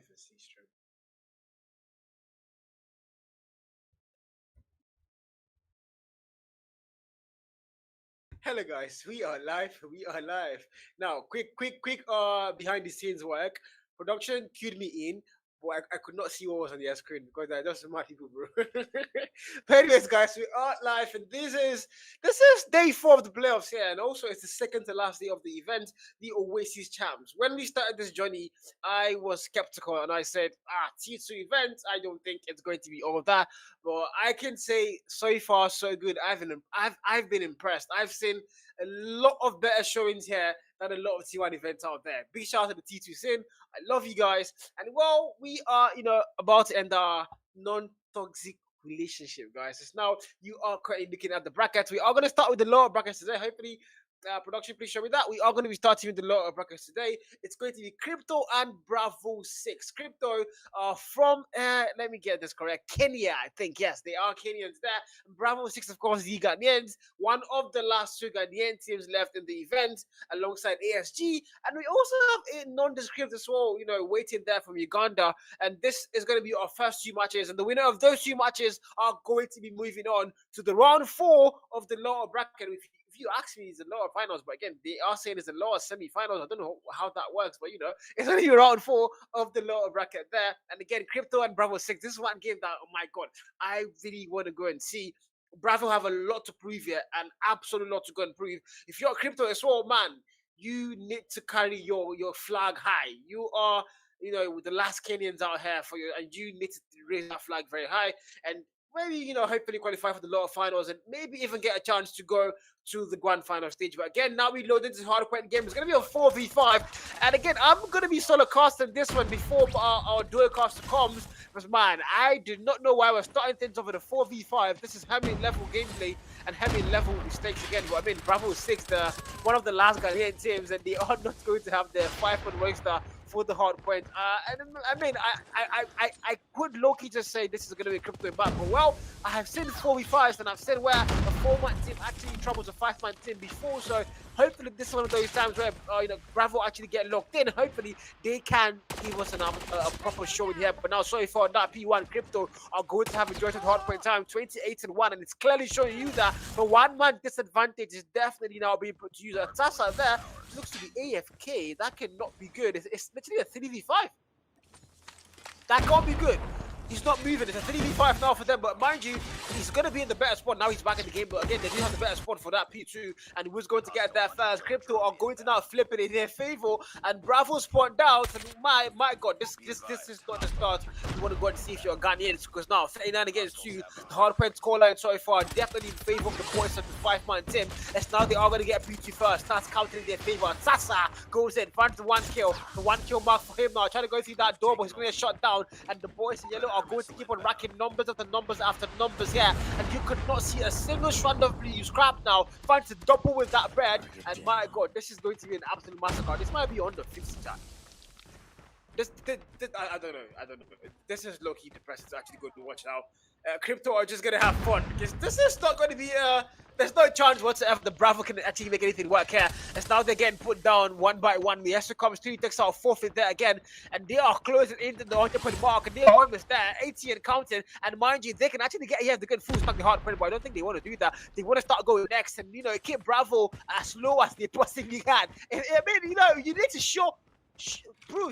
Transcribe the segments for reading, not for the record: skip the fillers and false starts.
even see stream. Hello guys, we are live. We are live. Now, quick behind the scenes work. Production cued me in, but I could not see what was on their screen because they're just smart people, bro. But anyways, guys, we are live, and this is day 4 of the playoffs here, and also it's the second to last day of the event, the Oasis champs. When we started this journey, I was skeptical and I said, T2 event, I don't think it's going to be all of that. But I can say so far so good. I've been impressed. I've seen a lot of better showings here than a lot of T1 events out there. Big shout out to the T2 Sin. I love you guys. And well, we are about to end our non-toxic relationship, guys. It's now you are currently looking at the brackets. We are going to start with the lower brackets today. Hopefully, production, please show me that. We are going to be starting with the lower brackets today. It's going to be Crypto and Bravo 6. Crypto from, let me get this correct, Kenya, I think. Yes, they are Kenyans there. Bravo 6, of course, the Ghanaians. One of the last 2 Ghanaian teams left in the event alongside ASG. And we also have a nondescript as well, waiting there from Uganda. And this is going to be our first 2 matches. And the winner of those 2 matches are going to be moving on to the round 4 of the lower bracket. If you ask me, it's the lower finals, but again, they are saying it's the lower semi-finals. I don't know how that works, but it's only round 4 of the lower bracket there. And again, Crypto and Bravo 6. This is one game that, oh my god, I really want to go and see. Bravo have a lot to prove here, an absolute lot to go and prove. If you're Crypto as well, man, you need to carry your flag high. You are, with the last Kenyans out here for you, and you need to raise that flag very high. And maybe, hopefully qualify for the lower finals and maybe even get a chance to go to the grand final stage. But again, now we load into the hardcore game. It's going to be a 4v5. And again, I'm going to be solo casting this one before our dual caster comes. Because, man, I did not know why we're starting things off with a 4v5. This is heavy level gameplay and heavy level mistakes again. But I mean, Bravo 6, one of the last Ghanaian teams, and they are not going to have their 5-man roster for the hard point. And I mean, I could low-key just say this is going to be Crypto in back, but well, I have seen 4v5s and I've seen where a 4-man team actually troubles a 5-man team before, so hopefully this is one of those times where Bravo actually get locked in. Hopefully they can give us a proper showing here. But now, so far, that P1 Crypto are going to have a joint hard point time, 28-1, and it's clearly showing you that the 1-man disadvantage is definitely now being put to use. Tassa there looks to be AFK. That cannot be good. It's literally a 3v5. That can't be good. He's not moving. It's a 3v5 now for them, but mind you, he's going to be in the better spot. Now he's back in the game, but again, they do have the better spot for that P2, and who's going to get there first? Crypto are going to now flip it in their favor, and Bravo spawned out, and my god, this is not the start. You want to go and see if you're Ghanaians, because now 39 against 2, the hard point scoreline so far definitely in favor of the boys of the 5-man team, as now they are going to get P2 first. Starts counting in their favor. Tassa goes in, finds the 1 kill. The 1 kill mark for him now, trying to go through that door, but he's going to get shot down, and the boys in yellow are going to keep on racking numbers after numbers after numbers here, and you could not see a single strand of blue scrap now. Finds a double with that bread, and my god, this is going to be an absolute massacre. This might be on the 50 chat. I don't know. This is low-key depressing to actually go to watch now. Crypto are just gonna have fun because this is not going to be there's no chance whatsoever the Bravo can actually make anything work here. As now they're getting put down one by one. Miesha comes through, takes out 4th there again, and they are closing into the 100-point mark, and they are almost there, 80 and counting. And mind you, they can actually get here the good full stack the hard point, but I don't think they want to do that. They want to start going next and keep Bravo as slow as they possibly can. I mean, you need to show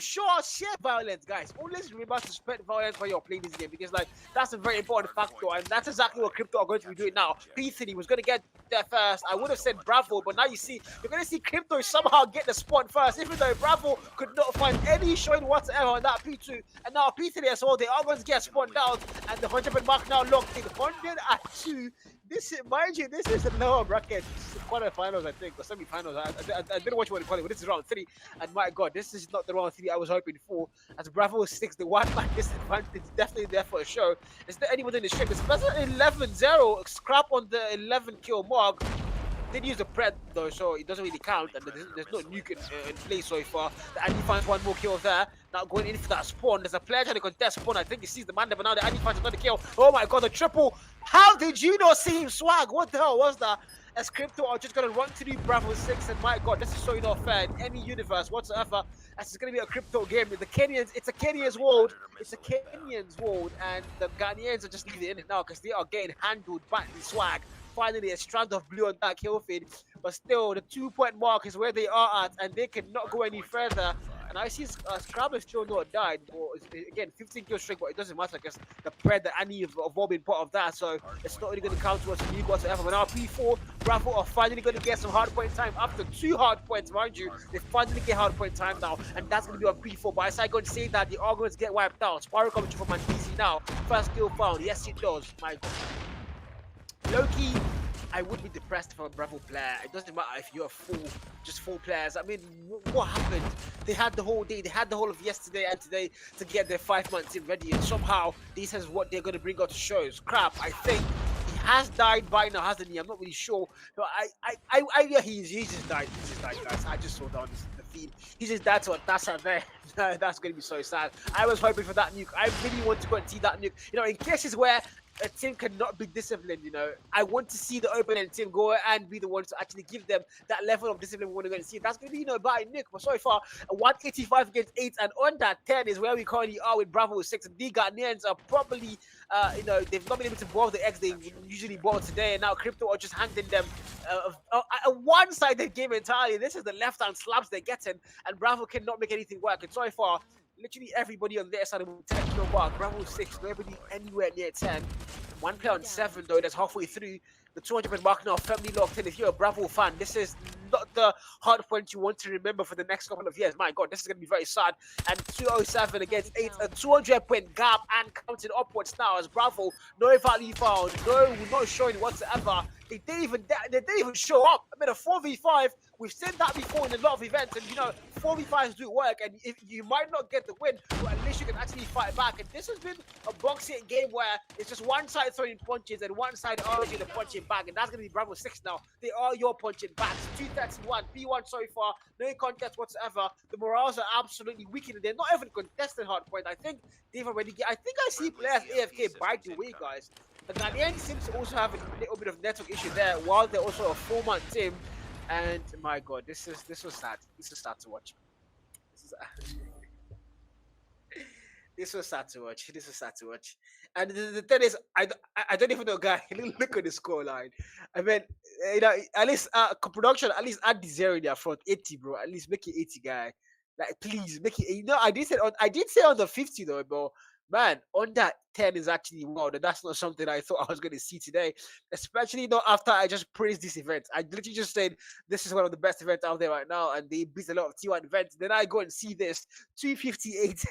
share violence, guys. Always remember to spread violence while you're playing this game, because that's a very important factor, and that's exactly what Crypto are going to be doing now. P3 was going to get there first. I would have said Bravo, but now you're going to see Crypto somehow get the spot first, even though Bravo could not find any showing whatsoever on that P2, and now P3 as well. They are going to get spawned down, and the 100 mark now locked in 102. Mind you, this is the lower bracket. This is the quarterfinals, I think, or semi-finals. I don't know what you want to call it, but this is round 3. And my god, this is not the round 3 I was hoping for. As Bravo 6, the 1-man disadvantage is definitely there for a show. Is there anyone in the stream? It's 11-0, scrap on the 11-kill mark. Did use the pred though, so it doesn't really count, and there's no nuke in play so far. The Andy finds 1 more kill there. Now going in for that spawn. There's a player trying to contest spawn. I think he sees the man there, but now the Andy finds another kill. Oh my god, the triple! How did you not see him swag? What the hell was that? as Crypto are just gonna run to the Bravo 6, and my god, this is so not fair in any universe whatsoever. As it's gonna be a crypto game. The Kenyans, it's a Kenyan's world. It's a Kenyan's world, and the Ghanaians are just leaving it in it now because they are getting handled by the swag. Finally, a strand of blue on that kill feed, but still, the 2 point mark is where they are at, and they cannot go any further. And I see Scrab is still not died, but again, 15 kill streak, but it doesn't matter because the Pred, the Annie have all been part of that, so it's not really going to count towards the league whatsoever. But now P4, Bravo are finally going to get some hard point time after 2 hard points, mind you. They finally get hard point time now, and that's going to be on P4. But I going to say that the arguments get wiped out. Sparrow coming from Mandizi now. First kill found. Yes, it does. My god. Loki, I would be depressed if I'm a Bravo player. It doesn't matter if you're just full players. I mean, what happened? They had the whole day, they had the whole of yesterday and today to get their 5 months in ready, and somehow this is what they're going to bring out to shows. Crap, I think he has died by now, hasn't he? I'm not really sure. But yeah, he just died. He just died, guys. I just saw down the feed. He just died to a Tassa there. That's going to be so sad. I was hoping for that nuke. I really want to go and see that nuke. You know, in cases where a team cannot be disciplined, you know, I want to see the open-end team go and be the ones to actually give them that level of discipline we want to go and see. That's going to be, you know, by Nick. But so far, 185 against 8, and on that 10 is where we currently are with Bravo 6. And the Ghanaians are probably, you know, they've not been able to boil the eggs they usually boil today. And now Crypto are just handing them a one-sided game entirely. This is the left-hand slaps they're getting, and Bravo cannot make anything work. And so far, literally everybody on their side will 10 kill mark. Bravo 6, nobody anywhere near 10. One player on 7 though, that's halfway through. The 200 mark now firmly locked in. If you're a Bravo fan, this is not the hard point you want to remember for the next couple of years. My god, this is going to be very sad. And 207 against 8, a 200-point gap and counting upwards now as Bravo. No value found, no showing whatsoever. They didn't even show up. I mean, a 4v5, we've seen that before in a lot of events, and you know, 4v5s do work, and if you might not get the win, but at least you can actually fight back. And this has been a boxing game where it's just one side throwing punches and one side urging the punching back, and that's going to be Bravo 6 now. They are your punching backs. 231, P1 so far, no contest whatsoever. The morals are absolutely weakened. They're not even contesting hard point. I think they've already I think I see players AFK, by the way, guys. The Ghanaian seems to also have a little bit of network issue there, while they're also a 4-man team. And my god, this was sad. This is sad to watch. This was sad to watch. This was sad to watch. And the thing is, I don't even know, guy. Look at the score line. I mean, you know, at least production, at least add the 0 in their front. 80, bro. At least make it 80, guy. Like, please make it. You know, I did say on the 50 though, but man, on that 10 is actually wow. That's not something I thought I was going to see today, especially not after I just praised this event. I literally just said this is one of the best events out there right now, and they beat a lot of T1 events. Then I go and see this 258.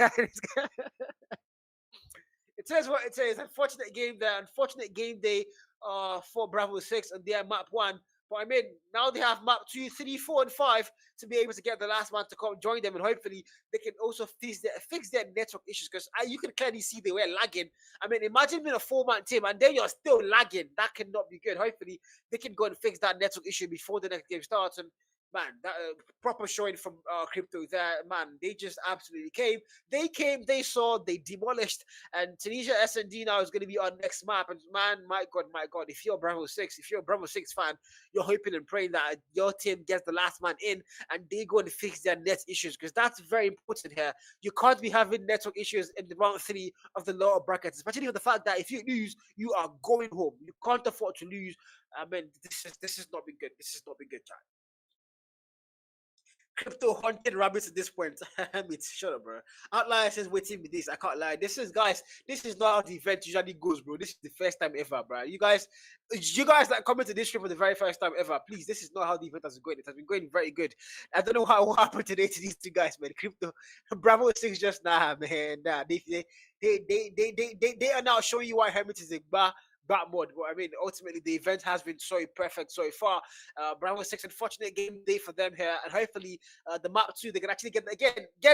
It says what it says. Unfortunate game there. Unfortunate game day for Bravo 6 and their map 1. But I mean, now they have map 2, 3, 4, and 5 to be able to get the last man to come join them, and hopefully they can also fix their network issues, because you can clearly see they were lagging. I mean, imagine being a 4-man team and then you're still lagging. That cannot be good. Hopefully they can go and fix that network issue before the next game starts. And man, that proper showing from Crypto there, man. They just absolutely came. They saw, they demolished, and Tunisia SND now is going to be our next map. And man, my God, if you're a Bravo 6 fan, you're hoping and praying that your team gets the last man in and they go and fix their net issues, because that's very important here. You can't be having network issues in the round 3 of the lower brackets, especially for the fact that if you lose, you are going home. You can't afford to lose. I mean, this has not been good. This has not been good, time. Crypto hunted rabbits at this point. Shut up, bro. Outlier says waiting with this. I can't lie. This is not how the event usually goes, bro. This is the first time ever, bro. You guys that comment to this stream for the very first time ever, please. This is not how the event has been going. It has been going very good. I don't know what happened today to these two guys, man. Crypto, Bravo 6 just man. Nah, they are now showing you why Hermit is a bar. Bat mode, but I mean, ultimately the event has been so perfect so far. Bravo 6, unfortunate game day for them here, and hopefully the map 2 they can actually get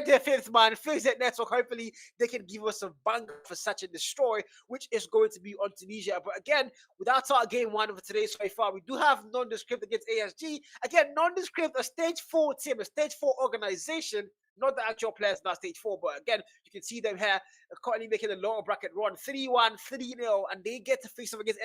their 5th man, fix that network. Hopefully they can give us a bang for such a destroy, which is going to be on Tunisia. But again, without our game 1 of today so far, we do have Nondescript against ASG. Again, Nondescript, a stage 4 team, a stage 4 organization. not the actual players in that stage 4, but again, you can see them here currently making a lower bracket run 3-1, 3-0, and they get to face off against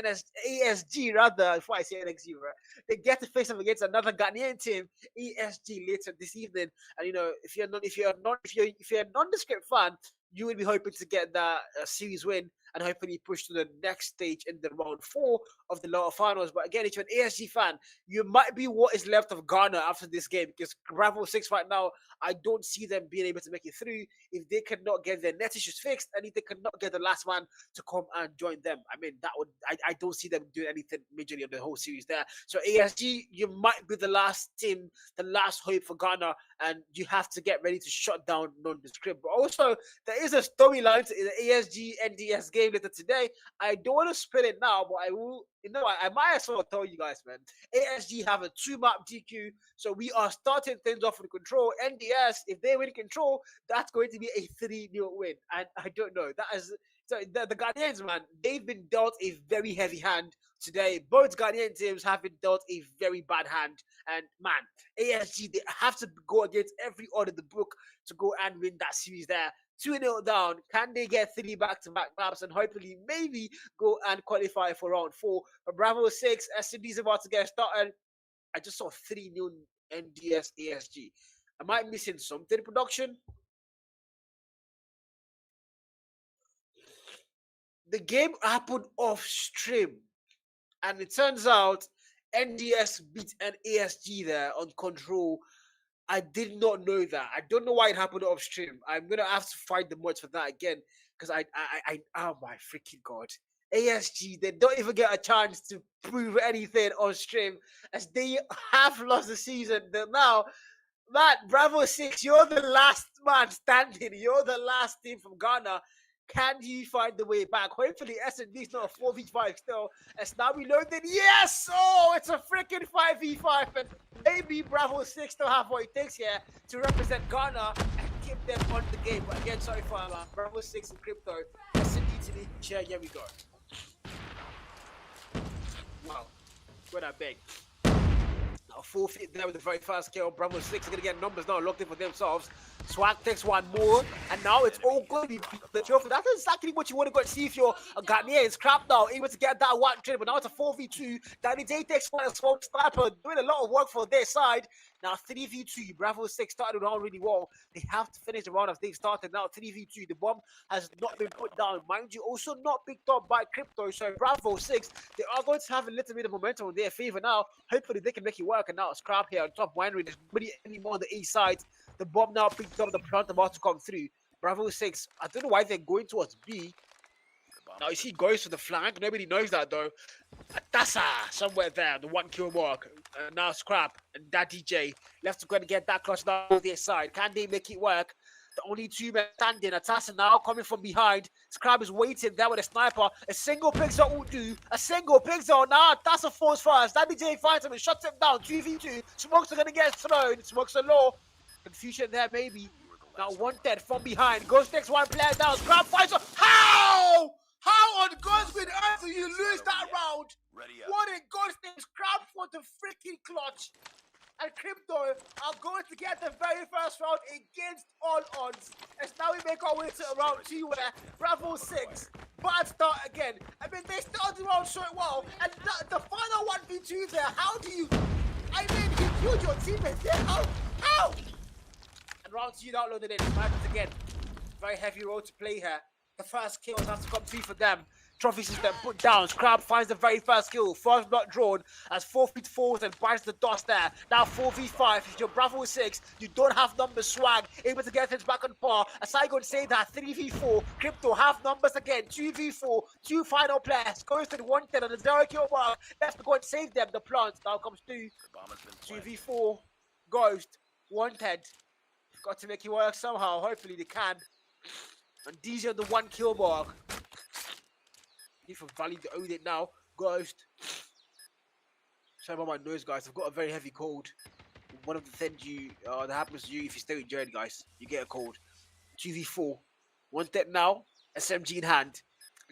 ASG rather, before I say NXG, right? They get to face off against another Ghanaian team, ESG, later this evening. And if you're a nondescript fan, you will be hoping to get that series win and hopefully push to the next stage in the round 4 of the lower finals. But again, if you're an ASG fan, you might be what is left of Ghana after this game, because Bravo 6 right now, I don't see them being able to make it through if they cannot get their net issues fixed and if they cannot get the last man to come and join them. I mean, I don't see them doing anything majorly on the whole series there. So ASG, you might be the last team, the last hope for Ghana, and you have to get ready to shut down nondescript. But also, there is a storyline to the ASG NDS game later today. I don't want to spill it now, but I will. I might as well tell you guys, man. ASG have a 2-map DQ, so we are starting things off with control. NDS, if they win control, that's going to be a 3-0 win. And I don't know. That is so the Ghanaians, man, they've been dealt a very heavy hand today. Both Ghanaian teams have been dealt a very bad hand. And man, ASG, they have to go against every order in the book to go and win that series there. 2-0 down. Can they get 3 back-to-back maps and hopefully maybe go and qualify for round 4? But Bravo 6, SCD's about to get started. I just saw 3-0 NDS ASG. Am I missing something in production? The game happened off stream, and it turns out NDS beat an ASG there on control. I did not know that. I don't know why it happened off stream. I'm gonna have to find the mods for that again, because I oh my freaking god. ASG, they don't even get a chance to prove anything on stream as they have lost the season. They're now, man, Bravo 6, you're the last man standing. You're the last team from Ghana. Can you find the way back? Hopefully, S&D's not a 4v5 still. As now reloaded. Yes! Oh, it's a freaking 5v5. And maybe Bravo 6 still have what it takes here to represent Ghana and keep them on the game. But again, sorry for Bravo 6 and Crypto. S&D to the chair. Here we go. Wow. What I beg. Now, 4 feet there with the very first kill. Bravo 6 are going to get numbers now locked in for themselves. Swag takes one more, and now it's all going to be the trophy. That's exactly what you want to go and see if you're a Ghanaian. It's crap now, able to get that one trade, but now it's a 4v2. Danny J takes one as well. Sniper doing a lot of work for their side. Now 3v2. Bravo 6 started out really well. They have to finish the round as they've started. Now 3v2. The bomb has not been put down. Mind you, also not picked up by Crypto. So Bravo 6, they are going to have a little bit of momentum in their favor now. Hopefully they can make it work. And now Scrap here on top winery. There's nobody anymore on the A side. The bomb now picked up the plant about to come through. Bravo 6, I don't know why they're going towards B. Now you see goes to the flank. Nobody knows that though. Atassa somewhere there, the 1 kill mark. Now Scrap and that DJ left to go and get that clutch down on their side. Can they make it work? The only 2 men standing. Atassa now coming from behind. Scrap is waiting there with a sniper. A single pixel will do. A single pixel. Now Atassa falls first. That DJ finds him and shuts him down. 2v2. Smokes are going to get thrown. Smokes are low. Confusion there, maybe. Now wanted from behind. Ghost takes one player down. Scrap fights. How? How on God's green earth do you lose that round? What in God's name? Scrap for the freaking clutch. And Crypto are going to get the very first round against all odds. As now we make our way to round 2 where Bravo 6, bad start again. I mean, they started the round so well. And the final 1v2 there, how do you... I mean, you killed your teammates there. How? Round 2 downloaded it. Snipers again. Very heavy role to play here. The first kills have to come through for them. Trophy system put down. Scrap finds the very first kill. First blood drawn as 4 feet forward and bites the dust there. Now 4v5. If you're Bravo 6, you don't have numbers. Swag able to get things back on par. As I go and say that 3v4. Crypto have numbers again. 2v4. 2 final players. Goes to the 110 on the 0 kill mark. Left to go and save them. The plant now comes through. 2v4. Ghost. 110. Got to make it work somehow. Hopefully they can. And DJ on the 1 kill mark. Need for Valley to own it now. Ghost. Sorry about my nose, guys. I've got a very heavy cold. One of the things that happens to you if you stay in journey, guys. You get a cold. 2v4. 1 step now. SMG in hand.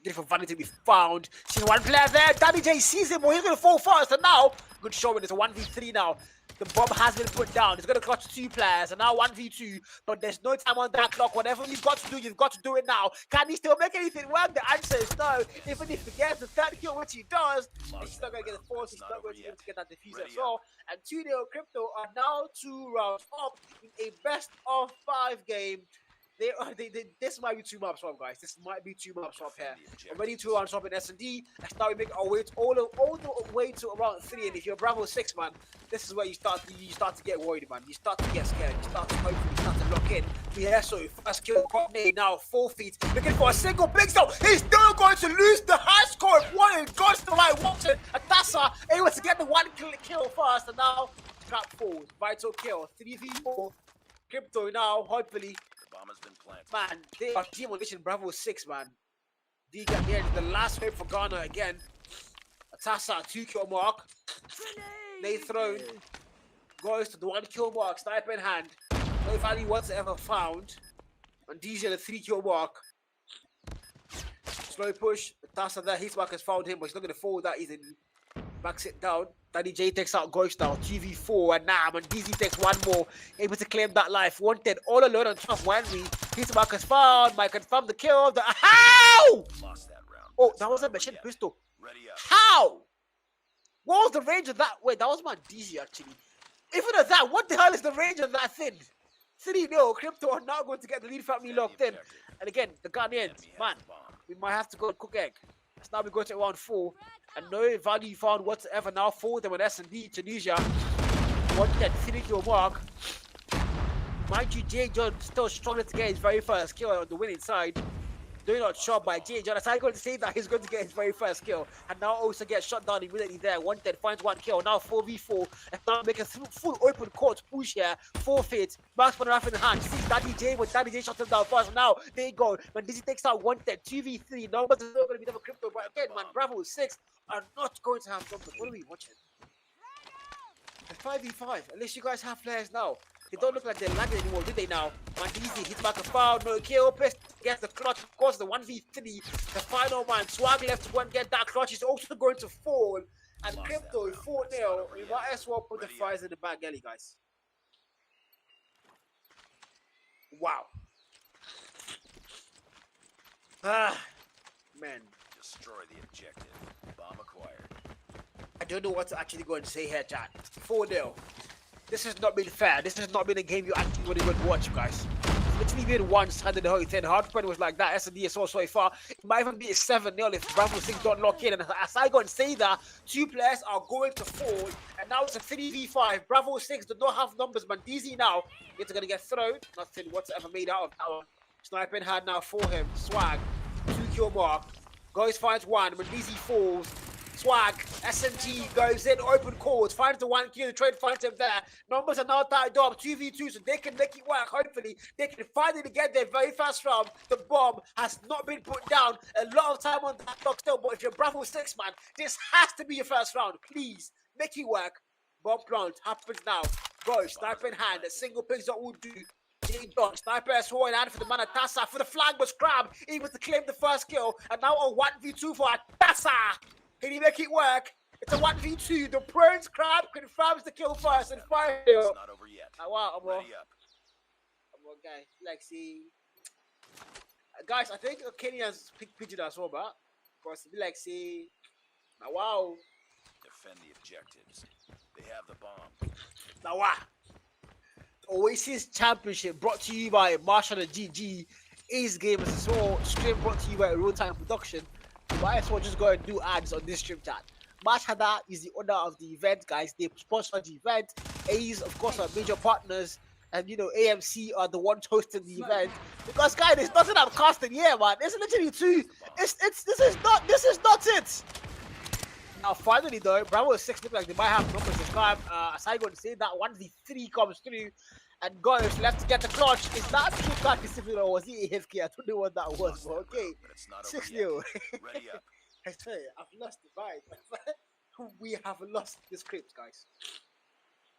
Waiting for Vanity to be found. Sees one player there. Danny J sees him, but he's going to fall first. And now, good showing. It's a 1v3 now. The bomb has been put down. It's going to clutch 2 players. And now 1v2. But there's no time on that clock. Whatever you've got to do it now. Can he still make anything work? The answer is no. Even if he gets the 3rd kill, which he does, he's not going to get the 4th. He's not going to be able to get that defuse as well. And 2-0 Crypto are now 2 rounds up in a best of 5 game. This might be 2 maps swap, guys. This might be 2 maps swap here. Already 2 rounds swap in S&D. And now we make our way all the way to around 3. And if you're Bravo 6, man, this is where you start to get worried, man. You start to get scared. You start to lock in. Yeah, so first kill, Courtney now 4 feet, looking for a single big zone. He's still going to lose the high score. One goes to the right, Watson. Atasa able to get the 1 kill first, and now trap falls. Vital kill, 3v4. Crypto now, hopefully. Bomb has been planted. Man, they are demolition Bravo 6, man. D got here, the last hope for Ghana again. Atasa, 2 kill mark. They thrown. Goes to the 1 kill mark, sniper in hand. No value whatsoever found. And DJ the 3 kill mark. Slow push. Atasa there, his mark has found him, but he's not going to fall that easily. Backs it down. Danny J takes out Ghost now. 2v4 and now DZ takes 1 more. Able to claim that life. Wanted all alone on top. Wenry. His mark has found. Might confirm the kill. How? Lost that round. Oh, that was a machine pistol. Ready up. How? What was the range of that? Wait, that was my DZ actually. Even at that, what the hell is the range of that thing? 3-0. Crypto are now going to get the lead family locked in. And again, the Ghanaians, man, we might have to go and cook egg. So now we go to round 4. And no value found whatsoever now for them with S&D Tunisia. 110 3-kill mark. Mind you, J. John still struggling to get his very first kill on the winning side. Do not shot by J. John. As I'm going to say that he's going to get his very first kill. And now also get shot down immediately there. 110 finds 1 kill. Now 4v4. And now make a full open court push here. 4-fit. Marksman off in the hand. Sees Daddy J, but Daddy J shot him down first. Now they go. When Dizzy takes out 110 2v3. Numbers are not going to be double Crypto. But again, man, Bravo 6 are not going to have numbers. What are we watching? A 5v5. At least you guys have players now. They don't look like they're lagging anymore, do they now? Man, easy, hits back a foul, no kill, Pest gets the clutch, of course, the 1v3, the final man, Swag left to go and get that clutch, is also going to fall, and Crypto is 4-0, we might as well put the fries in the back alley, guys. Wow. Ah, man. Destroy the objective. Bomb acquired. I don't know what to actually go and say here, chat. 4-0. This has not been fair. This has not been a game you actually want to go and watch, guys. It's literally been one-sided the whole thing. Hardpoint was like that. S&D is so far. It might even be a 7-0 if Bravo 6 don't lock in. And as I go and say that, 2 players are going to fall. And now it's a 3v5. Bravo 6 do not have numbers. Mandizi now it's going to get thrown. Nothing whatsoever made out of that one. Sniping hand now for him. Swag. 2 kill mark. Goes finds 1. Mandizi falls. Swag, SMG goes in, open court, finds the 1 kill, the trade finds him there. Numbers are now tied up, 2v2, so they can make it work. Hopefully, they can finally get their very first round. The bomb has not been put down. A lot of time on that clock still, but if you're Bravo 6, man, this has to be your first round. Please, make it work. Bomb plant happens now. Go, sniper in hand, a single picks that will do. John, sniper as well in hand for the man Atasa. For the flag was grabbed, able to claim the first kill. And now a 1v2 for Atasa. Can he make it work? It's a 1v2. The Prince Crab confirms the kill first and fire. It's not over yet. Wow, I'm Ready up. guys. Like, see. Guys, I think Kenyans pick pigeon as well, but because be like, see. Now, wow. Defend the objectives. They have the bomb. Now, wow. Oasis Championship brought to you by Marshall and GG. Ace Gamers as well. Stream brought to you by Real Time Production. You might as well just go and do ads on this stream chat. Mashhada is the owner of the event, guys. They sponsor the event. Ace, of course, are major partners. And, you know, AMC are the ones hosting the event. Because, guys, there's nothing I'm casting here, man. It's literally two. This is not it. Now, finally, though, Bravo 6 look like they might have numbers this time. As I go to say that, once the 3 comes through and goes left to get the clutch, is that true card discipline or was he AFK? I don't know what that was, but okay. 6-0. Ready up. I tell you, I've lost the vibe. We have lost the script, guys.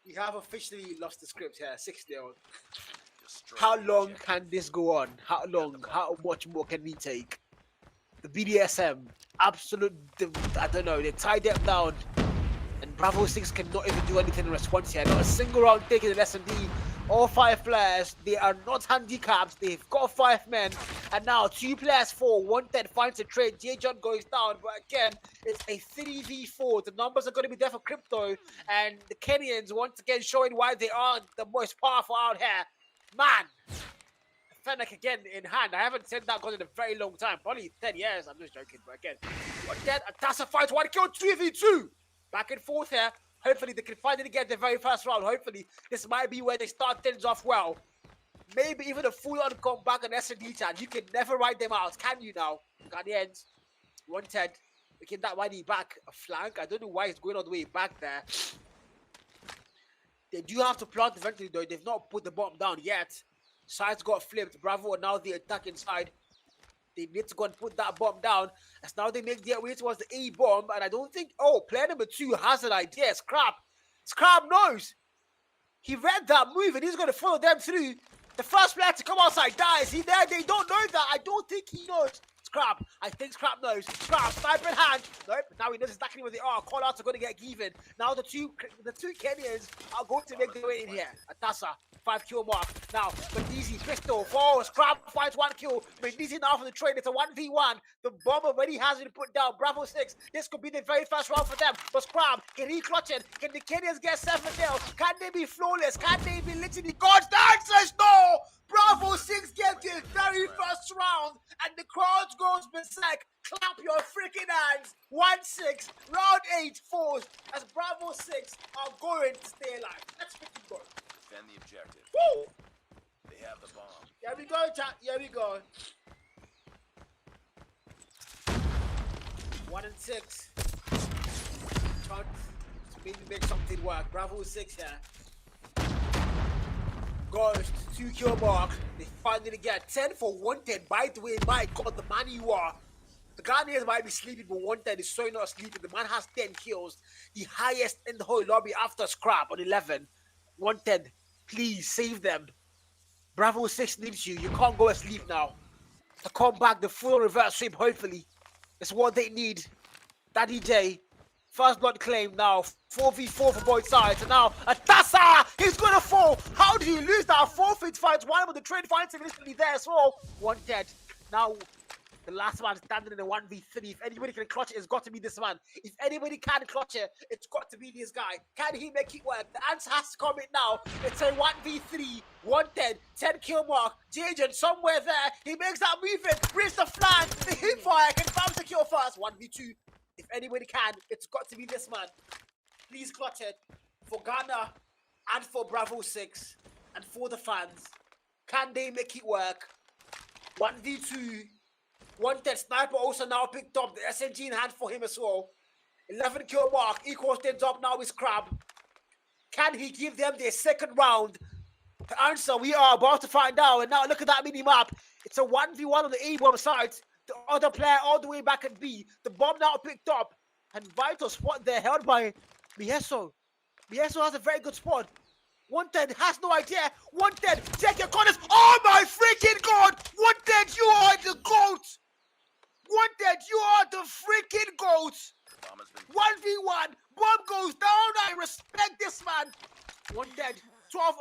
We have officially lost the script here, 6-0. How long can this go on? How long? How much more can we take? the BDSM, absolute, I don't know, they tied them down. And Bravo 6 cannot even do anything in response here. Not a single round taken in S&D. All 5 players, they are not handicapped. They've got 5 men. And now 2 players 4. 110 finds a trade. J. John goes down. But again, it's a 3v4. The numbers are going to be there for Crypto. And the Kenyans once again showing why they are the most powerful out here. Man, Fennec again in hand. I haven't said that God in a very long time. Probably 10 years. I'm just joking. But again, 110. Atasa fights 1 kill 3v2. Back and forth here. Hopefully they can finally get the very first round. Hopefully this might be where they start things off well. Maybe even a full-on comeback on S&D chat. You can never write them out, can you now? Ghanaians, 110. Making that money back a flank. I don't know why it's going all the way back there. They do have to plant eventually though. They've not put the bomb down yet. Sides got flipped. Bravo are now the attacking side. They need to go and put that bomb down. As now they make their way towards the A bomb. And I don't think, oh, player number 2 has an idea. Scrap. Scrap knows. He read that move and he's going to follow them through. The first player to come outside dies. He there. They don't know that. I don't think he knows. Scrap. I think Scrap knows. Scrap. Sniper in hand. Nope. Now he knows exactly where they are. Call outs are going to get given. Now the two Kenyans are going to make their way in here. Atasa. 5 kill mark. Now, Mendizi, pistol, 4, Scrap finds 1 kill. Mendizi now for the trade. It's a 1v1. The bomb already has been put down. Bravo 6. This could be the very first round for them. But Scrap, can he clutch it? Can the Kenyans get 7-0? Can they be flawless? Can they be literally God's answers? No! Bravo 6 gets the very first round. And the crowd goes berserk. Clap your freaking hands. 1-6. Round 8 falls as Bravo 6 are going to stay alive. Let's freaking go. Defend the objective. Woo! They have the bomb. Here we go, chat. Here we go. 1 and 6. Chance to maybe make something work. Bravo 6 here. Goes to 2 kill mark. They finally get 10 for 110. By the way, my God, the man you are. The Ghanaians might be sleeping, but 110 is so not sleeping. The man has 10 kills. The highest in the whole lobby after Scrap on 11. 110. Please save them. Bravo 6 needs you. You can't go asleep now. To come back, the full reverse sweep, hopefully. It's what they need. Daddy J. First blood claim now. 4v4 for both sides. And now, Atasa! He's going to fall. How did he lose that? Forfeit fights. One of the trade finds him instantly there as well. 1 dead. Now, the last man standing in a 1v3. If anybody can clutch it, it's got to be this man. If anybody can clutch it, it's got to be this guy. Can he make it work? The answer has to come in now. It's a 1v3, 110, 10 kill mark. Jajan somewhere there. He makes that movement. Reaches the flank. The hip fire confirms the kill first. 1v2. If anybody can, it's got to be this man. Please clutch it. For Ghana and for Bravo 6 and for the fans. Can they make it work? 1v2. 110 sniper also now picked up. The SMG in hand for him as well. 11 kill mark. Equals things up now with Crab. Can he give them their second round? The answer we are about to find out. And now look at that mini map. It's a 1v1 on the A-bomb side. The other player all the way back at B. The bomb now picked up. And vital spot there held by Mieso. Mieso has a very good spot. 110 has no idea. 110, take your corners. Oh my freaking God! 110, you are the GOAT! 110, you are the freaking GOAT! 1v1, bomb goes down. I respect this man. 110, 12.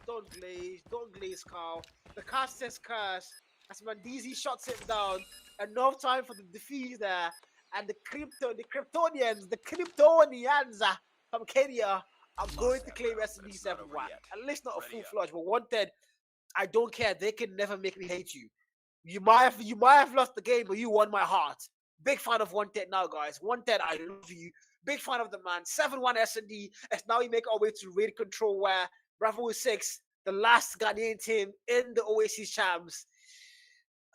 Don't glaze, Carl. The cast says curse. As Mandizi shuts him down. Enough time for the defeat there. And the Kryptonians from Kenya are going to claim SD 7-1. At least not a full flush, but 110, I don't care. They can never make me hate you. You might have lost the game, but you won my heart. Big fan of 110 now, guys. 110, I love you. Big fan of the man. 7-1 SD. As now we make our way to raid control, where Bravo 6, the last Ghanaian team in the Oasis champs.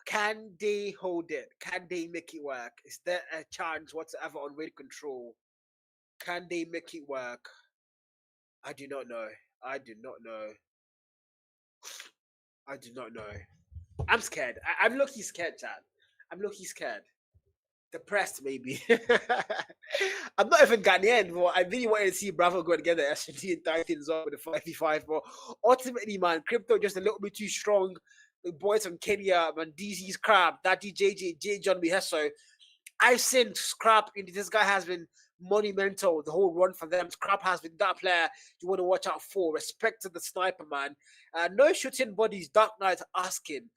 Can they hold it? Can they make it work? Is there a chance whatsoever on raid control? Can they make it work? I do not know. I do not know. I'm scared. I'm low-key scared, chat. I'm low-key scared. Depressed, maybe. I'm not even Ghanaian, but I really wanted to see Bravo go together. SMT and Titans up with the 5v5, but ultimately, man, Crypto just a little bit too strong. the boys from Kenya, man, DZ's Crab, Daddy J John Miheso. I've seen Scrap. This guy has been monumental the whole run for them. Scrap has been that player you want to watch out for. Respect to the sniper, man. No shooting bodies, Dark Knight asking.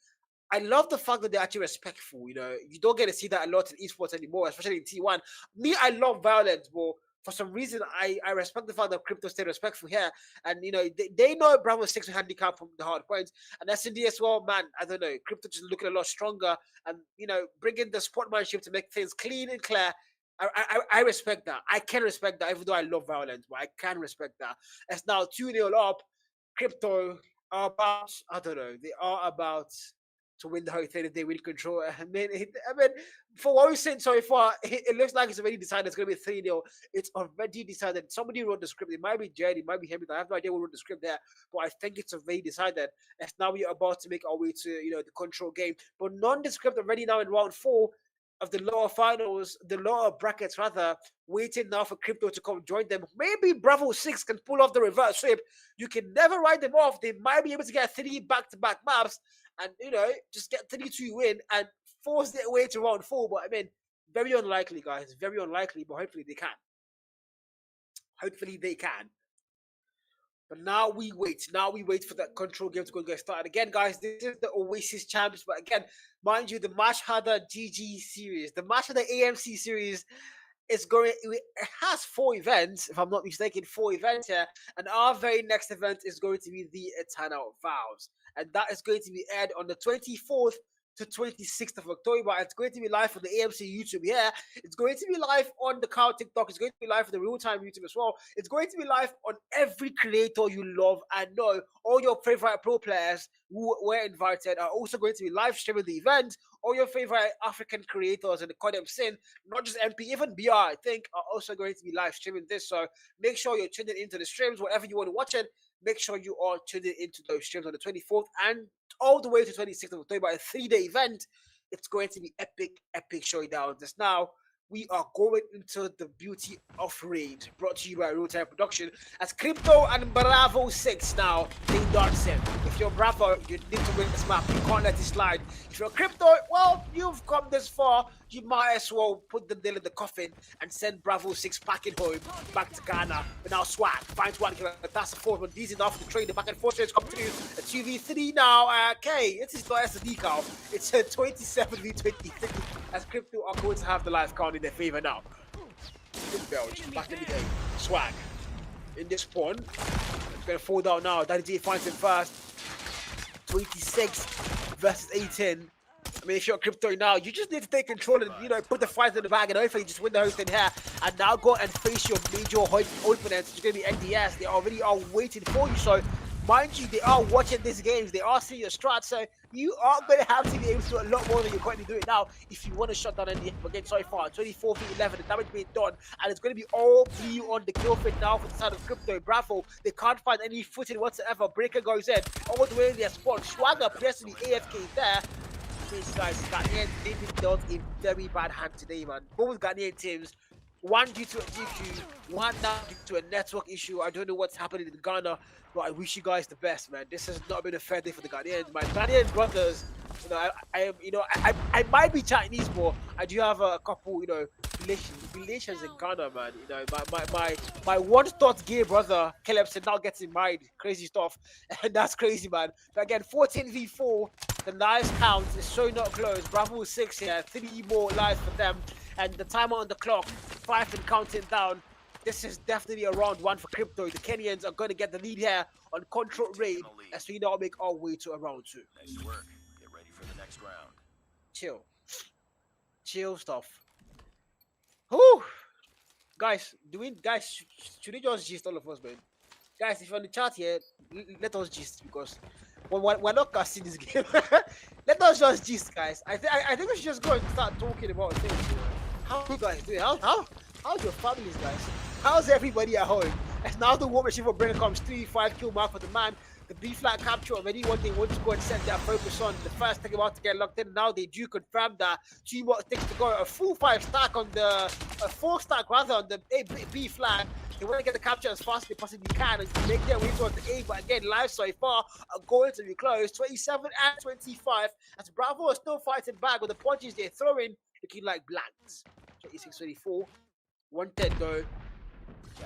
I love the fact that they're actually respectful. You know, you don't get to see that a lot in esports anymore, especially in T1. Me, I love violence, but for some reason, I respect the fact that crypto stay respectful here. And you know, they know Bravo 6 will handicap from the hard points. And S&D as well, man. I don't know. Crypto just looking a lot stronger, and you know, bringing the sportsmanship to make things clean and clear. I respect that. I can respect that, even though I love violence, but I can respect that. It's now 2-0 up. Crypto are about, I don't know, they are about to win the whole thing if they really control it. I mean, for what we've seen so far, it looks like it's already decided it's going to be 3-0. It's already decided. Somebody wrote the script. It might be Jed, it might be Hamilton. I have no idea who wrote the script there, but I think it's already decided. As now we are about to make our way to, you know, the control game. But nondescript already now in round 4 of the lower finals, the lower brackets rather, waiting now for Crypto to come join them. Maybe Bravo 6 can pull off the reverse sweep. You can never write them off. They might be able to get 3 back-to-back maps and, you know, just get 3-2 win and force their way to round 4. But I mean, very unlikely, guys. Very unlikely, but hopefully they can. Hopefully they can. But now we wait. Now we wait for that control game to go and get started. Again, guys, this is the Oasis champs. But again, mind you, the Match Harder GG series, the Match Harder AMC series is going, it has 4 events, if I'm not mistaken, 4 events here. And our very next event is going to be the Eternal Vows. And that is going to be aired on the 24th to 26th of October. It's going to be live on the AMC YouTube here. It's going to be live on the Cow TikTok. It's going to be live on the Real Time YouTube as well. It's going to be live on every creator you love and know. All your favorite pro players who were invited are also going to be live streaming the event. All your favorite African creators in the codm scene, not just MP, even BR, I think, are also going to be live streaming this. So make sure you're tuning into the streams, whatever you want to watch it. Make sure you are tuning into those streams on the 24th and all the way to 26th of October, a 3-day event. It's going to be epic, epic showdown. Just now, we are going into the beauty of Raid, brought to you by Real Time Production. As Crypto and Bravo 6 now, they dance in. If you're Bravo, you need to win this map. You can't let it slide. If you're Crypto, well, you've come this far. You might as well put the nail in the coffin and send Bravo 6 packing home, back to Ghana. But now Swag finds one, that's a force, but these enough to trade the back and forth trades come through. A 2v3 now. Okay, this is not SD cow. It's a 27v23 as Crypto are going to have the life count in their favor now. In Belgium, back in the game. Swag in this spawn. It's going to fall down now. Daddy J finds him first. 26 versus 18. I mean, if you're Crypto now, you just need to take control and, you know, put the fight in the bag and hopefully just win the whole thing here. And now go and face your major opponents, which is going to be NDS. They already are waiting for you. So, mind you, they are watching these games. They are seeing your strat. So, you are going to have to be able to do a lot more than you're currently doing now if you want to shut down NDS. Again, so far, 24v11, the damage being done. And it's going to be all blue on the kill feed now for the side of Crypto. Bravo, they can't find any footing whatsoever. Breaker goes in all the way in their spawn. Swagger appears to be AFK there. These guys, Ghanaian, they've been dealt a very bad hand today, man. Both Ghanaian teams, one due to a DQ, one now due to a network issue. I don't know what's happening in Ghana, but I wish you guys the best, man. This has not been a fair day for the Ghanaians. My Ghanaian brothers, you know, I might be Chinese, but I do have a couple, you know, relations in Ghana, man. You know, my one thought gay brother Caleb said now getting married, crazy stuff, and that's crazy, man. But again, 14v4, the lives count is so not close. Bravo 6 here, 3 more lives for them, and the timer on the clock, 5 and counting down. This is definitely a round 1 for Crypto. The Kenyans are going to get the lead here on Control Raid as we now make our way to a round 2. Nice work. Get ready for the next round. Chill stuff. Whew. Guys, should we just gist all of us, man? Guys, if you're on the chat here, let us gist because we're not casting this game. Let us just gist, guys. I think we should just go and start talking about things. How you guys doing? How's your families, guys? How's everybody at home? As now the war machine for Brenner comes 3-5 kill mark for the man. The B flat capture already what they want to go and set their focus on. The first thing about to get locked in. Now they do confirm that 2 more things to go. A full 5 stack on the 4 stack rather on the B flag. They want to get the capture as fast as they possibly can and make their way towards the A. But again, live so far are going to be close. 27 and 25. As Bravo are still fighting back with the punches they're throwing, looking like blanks. 26, 24. 110 though.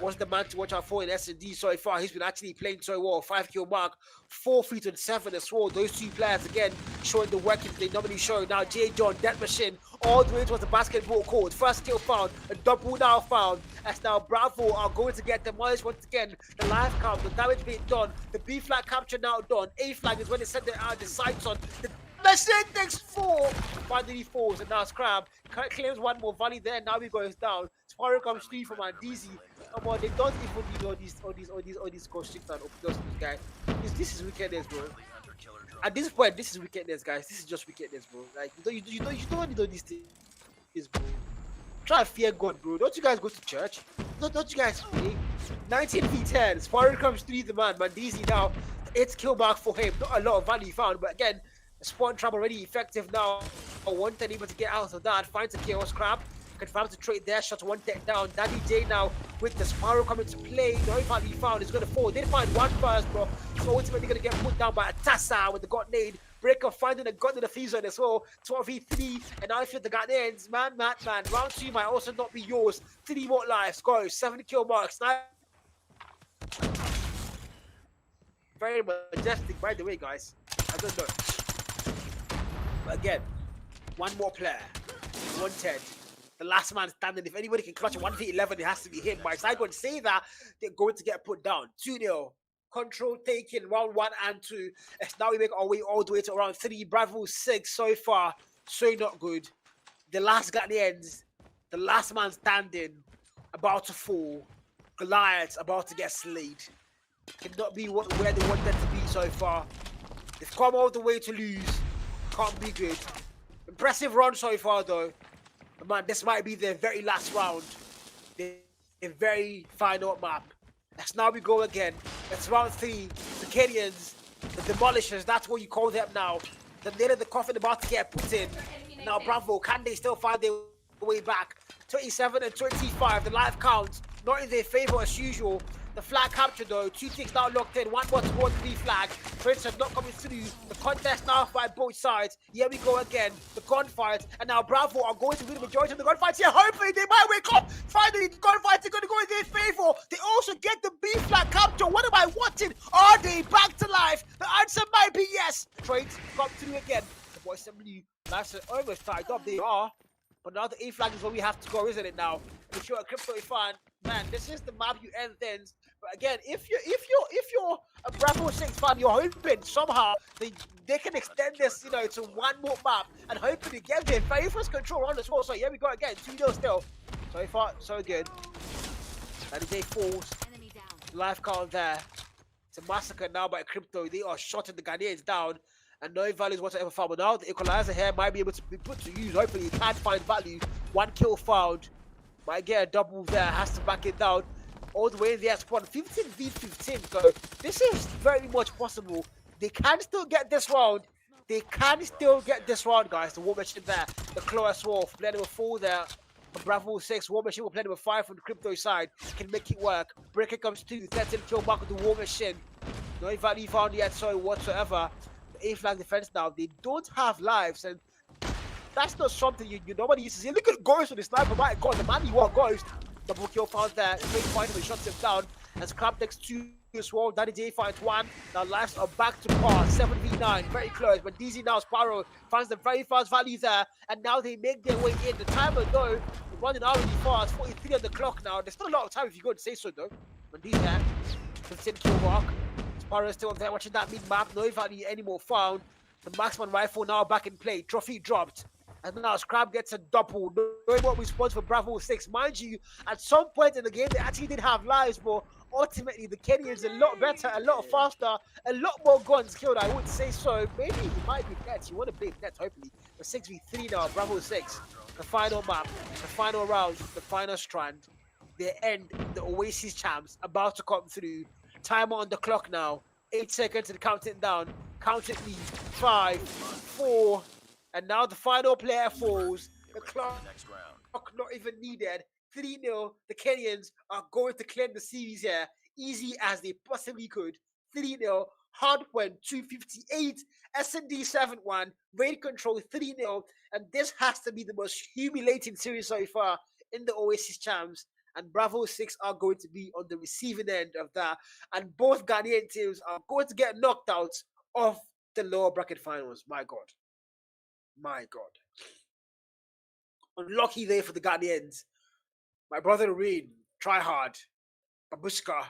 Was the man to watch out for in S&D so far. He's been actually playing so well. 5 kill mark, 4 feet and 7 as well. Those two players again showing the workings they normally show. Now J. John, Death Machine, all the way towards the basketball court. First kill found, a double now found. As now Bravo are going to get demolished once again. The life count, the damage being done. The B flag capture now done. A flag is when they send the sights on. The Machine takes 4, finally falls, and now Scrab claims one more volley there. Now he goes down. Sparrow comes 3 from Andizi. Come on, they don't even need all these constricts and open guys. This is wickedness, bro. At this point, this is wickedness, guys. This is just wickedness, bro. Like you don't need all these things, bro. Try and fear God, bro. Don't you guys go to church? Don't you guys pray? 19 v10. Sparrow comes 3 the man. Mandizi now 8 kill back for him. Not a lot of value found, but again. Spawn trap already effective now. 110 able to get out of that. Finds a KO Scrap. Confirms to trade their shots. 1 10 down. Daddy J now with the Sparrow coming to play. The only part he found is going to fall. Did find one first, bro. So ultimately going to get put down by a Tassa with the God nade. Breaker finding a gun in the free zone as well. 12v3. And now if you're the Ghanaians, man. Round 2 might also not be yours. 3 more lives. Go. 7 kill marks. Very majestic, by the way, guys. I don't know. But again, one more player, 110. The last man standing. If anybody can clutch a 1v11, it has to be him. But if I go and say that, they're going to get put down. 2-0. Control taken, round 1 and 2. As now we make our way all the way to round 3. Bravo 6 so far. So not good. The last Ghanaians, the last man standing, about to fall. Goliath about to get slayed. Cannot be where they want them to be so far. They've come all the way to lose. Can't be good. Impressive run so far though. But man, this might be their very last round. Their very final map. Let's now we go again. It's round 3. The Kenyans, the Demolishers, that's what you call them now. The nail of the coffin about to get put in. Now Bravo, can they still find their way back? 27 and 25, the life count. Not in their favor as usual. The flag capture though, 2 ticks now locked in, 1 more towards 3 flag. Princess not coming through. The contest now by both sides. Here we go again. The gunfight, and now Bravo are going to win the majority of the gunfights here. Hopefully they might wake up. Finally, the gunfights are going to go in their favor. They also get the B flag capture. What am I watching? Are they back to life? The answer might be yes. Trades come through again. The boys simply nice and almost tied up. They are. But now the A flag is where we have to go, isn't it now? If you're a crypto fan, man, this is the map you end things. But again, if you're a Bravo 6 fan, you're hoping somehow they can extend this, to 1 more map and hoping to get their very first control on as well. So here we go again, 2-0 still. So far, so good. And the day falls. Life count there. It's a massacre now by crypto. They are shotting the Ghanaians down. And no value is whatsoever found. But now the equalizer here might be able to be put to use. Hopefully he can find value. 1 kill found. Might get a double there. Has to back it down. All the way in the spawn. 15 v 15. So this is very much possible. They can still get this round. They can still get this round, guys. The War Machine there. The Claw Wolf. Player number 4 there. Bravo 6. War Machine will play number 5 from the crypto side. Can make it work. Breaker comes 2. 13 kill mark with the War Machine. No value found yet, so whatsoever. The A flag defense now, they don't have lives, and that's not something you normally used to see. Look at Ghost on the sniper, my god, the man you want Ghost. Double kill found there, straight find him and shuts him down. And Scrap takes 2 as well. Daddy J finds 1. Now lives are back to par, 7v9, very close. But DZ now, Sparrow finds the very fast value there, and now they make their way in. The timer though, running already fast, 43 on the clock now. There's still a lot of time if you go to say so though. But these there, 15 kill mark. Sparrow still there watching that mid-map. No value anymore found. The Marksman rifle now back in play. Trophy dropped. And now Scrap gets a double. No more response for Bravo 6. Mind you, at some point in the game, they actually did have lives, but ultimately the Kenyans a lot better, a lot faster, a lot more guns killed, I would say so. Maybe he might be net. You want to play net, hopefully. But 6v3 now, Bravo 6. The final map, the final round, the final strand. They end the Oasis champs about to come through. Timer on the clock now. 8 seconds and counting down. Count it me. 5, 4, and now the final player falls. The clock not even needed. 3-0. The Kenyans are going to claim the series here easy as they possibly could. 3-0. Hardpoint 258. S&D 7-1. Raid Control 3-0. And this has to be the most humiliating series so far in the Oasis champs. And Bravo 6 are going to be on the receiving end of that. And both Ghanaian teams are going to get knocked out of the lower bracket finals. My God. My God. Unlucky day for the Ghanaians. My brother Reed, try hard. Babushka,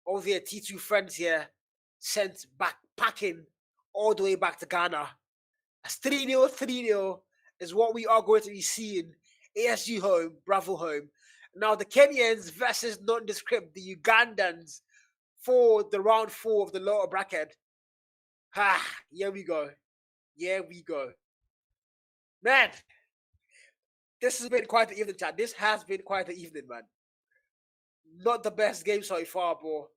all their T2 friends here, sent back packing all the way back to Ghana. As 3-0, 3-0 is what we are going to be seeing. ASG home, Bravo home. Now the Kenyans versus nondescript, the Ugandans for the round 4 of the lower bracket. Here we go. Here we go. Man, this has been quite the evening, chat. This has been quite the evening, man. Not the best game so far, but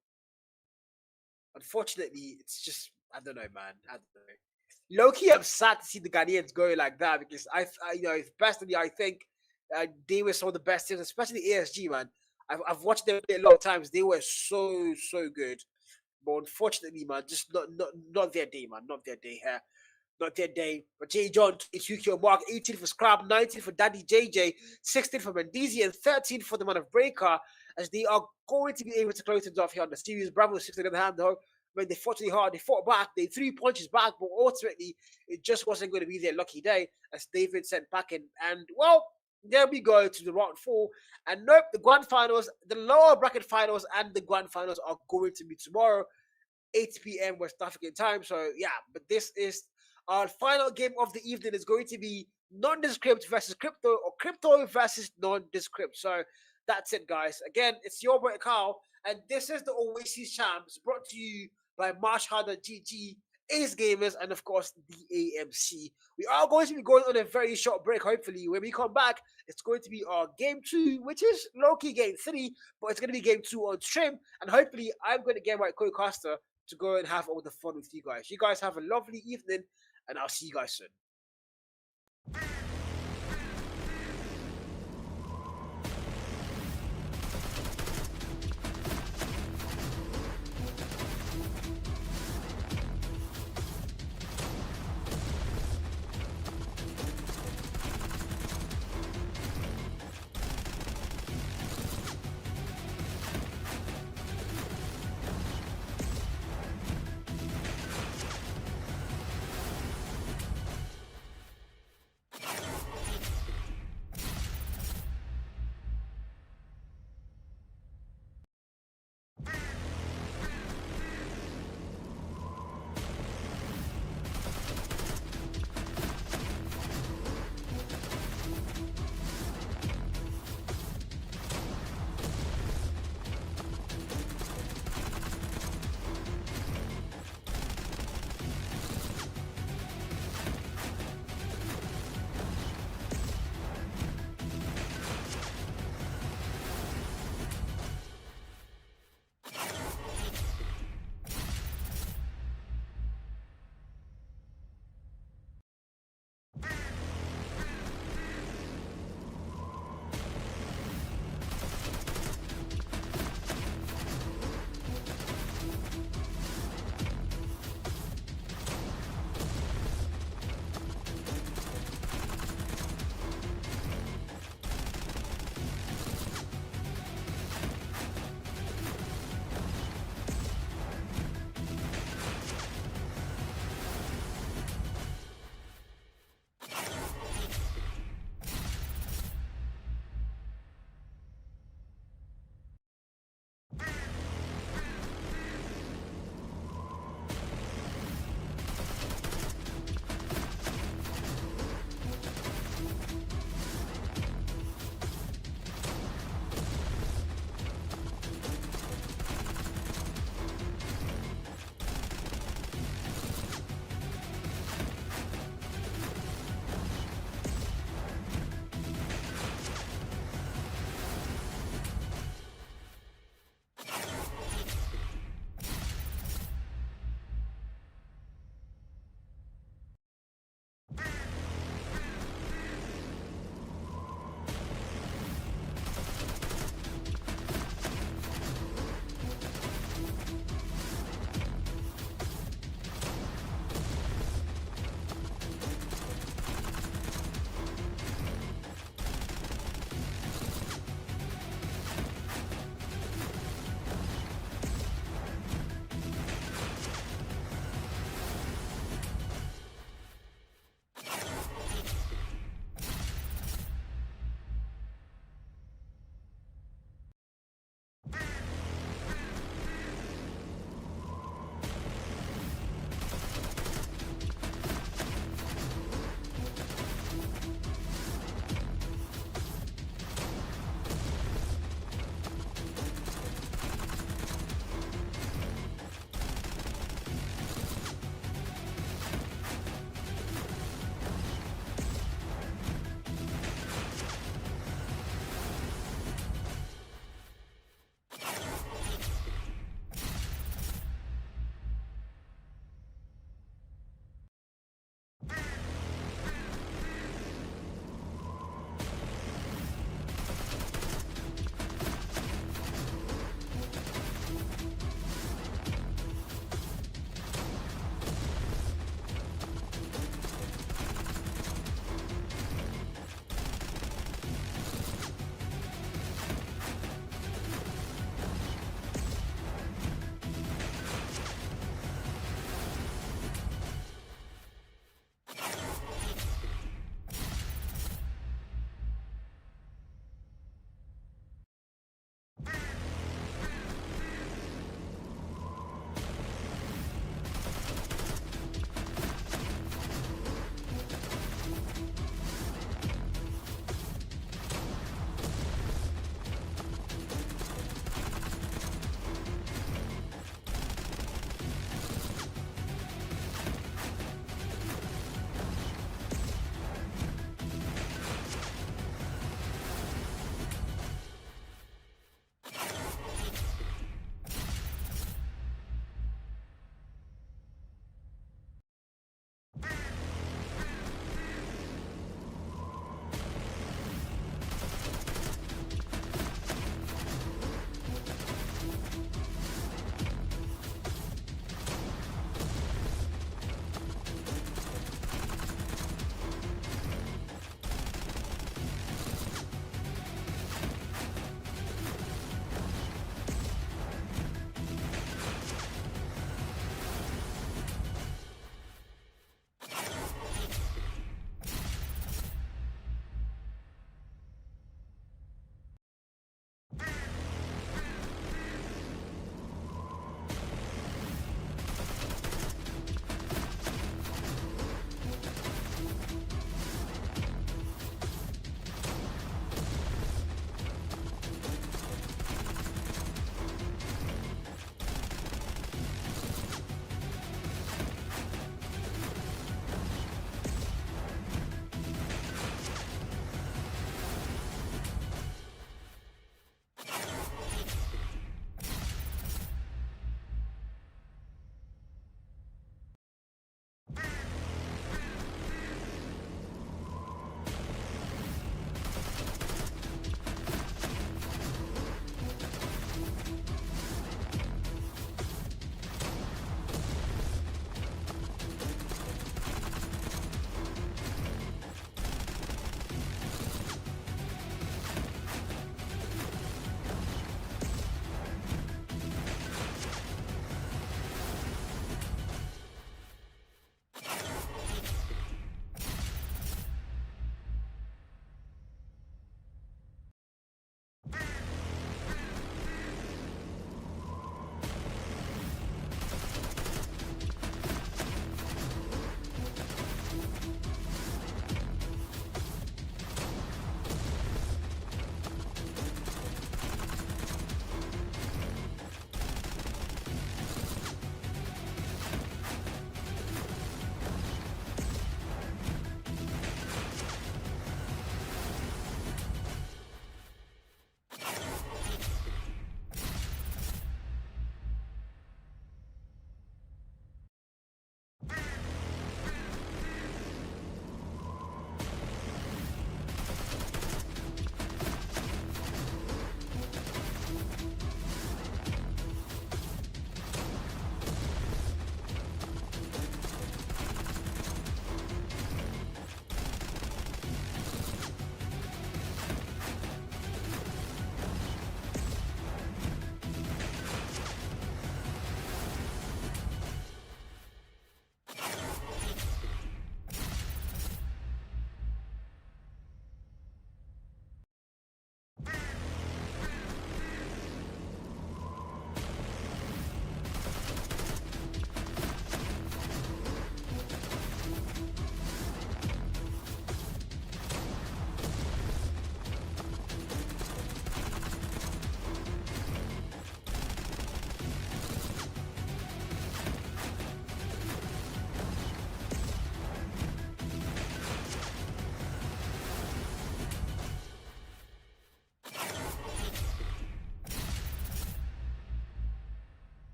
unfortunately, it's just, I don't know, man. I don't know. Low-key, I'm sad to see the Ghanaians going like that because personally, I think they were some of the best teams, especially ASG, man. I've watched them play a lot of times. They were so good, but unfortunately, man, just not their day, man. Not their day here. Not their day. But J. John, Ichukio Mark, 18 for Scrap, 19 for Daddy JJ, 16 for Mendizi, and 13 for the man of Breaker, as they are going to be able to close things off here on the series. Bravo 6 on the other hand, though, when they fought really hard, they fought back, they threw punches back, but ultimately, it just wasn't going to be their lucky day, as David sent back in. And, well, there we go to the round 4. And nope, the grand finals, the lower bracket finals, and the grand finals are going to be tomorrow, 8 p.m. West African time. So, yeah, but this is our final game of the evening is going to be nondescript versus crypto or crypto versus nondescript. So that's it, guys. Again, it's your boy Carl, and this is the Oasis Champs brought to you by Marsh Harder GG, Ace Gamers, and of course the AMC. We are going to be going on a very short break, hopefully. When we come back, it's going to be our game 2, which is low-key game 3, but it's going to be game 2 on stream, and hopefully I'm going to get my co-caster to go and have all the fun with you guys. You guys have a lovely evening, and I'll see you guys soon.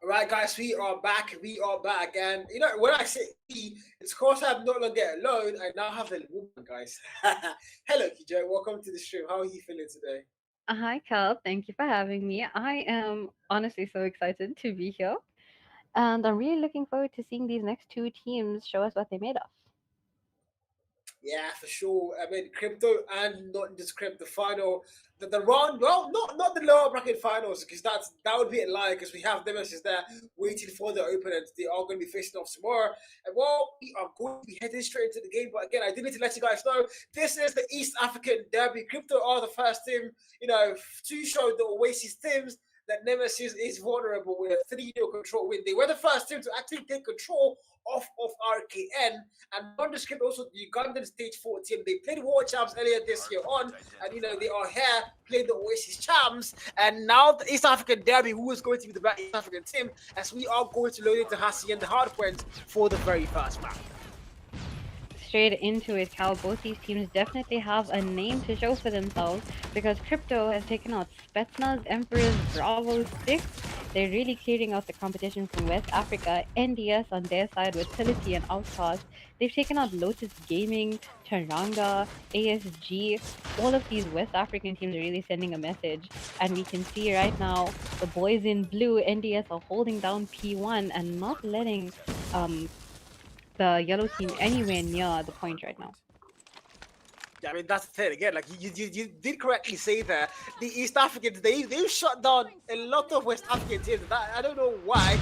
Right, guys, we are back. We are back, and when I say we, it's because I'm no longer alone. I now have a woman, guys. Hello, Kijo. Welcome to the stream. How are you feeling today? Hi, Cal. Thank you for having me. I am honestly so excited to be here, and I'm really looking forward to seeing these next two teams show us what they're made of. Yeah, for sure. I mean, crypto and not just crypto final, the round. Well, not the lower bracket finals because that would be a lie because we have them as there waiting for the opponents. They are going to be facing off tomorrow. And well, we are going to be heading straight into the game. But again, I do need to let you guys know this is the East African Derby. Crypto are the first team, to show the Oasis teams that Nemesis is vulnerable with a 3-0 control win. They were the first team to actually take control of RKN and nondescript also the Ugandan Stage 4 team. They played War Champs earlier this year on, and they are here playing the Oasis Champs. And now the East African Derby, who is going to be the better East African team, as we are going to load into Hassi and the hard points for the very first match. Straight into it, Cal. Both these teams definitely have a name to show for themselves because Crypto has taken out Spetsnaz, Emperors, Bravo 6. They're really clearing out the competition from West Africa. NDS on their side with Tility and Outcast. They've taken out Lotus Gaming, Taranga, ASG. All of these West African teams are really sending a message. And we can see right now the boys in blue, NDS, are holding down P1 and not letting the yellow team anywhere near the point right now. Yeah, I mean that's the thing again. Like you did correctly say there. The East Africans they've shut down a lot of West African teams. I don't know why.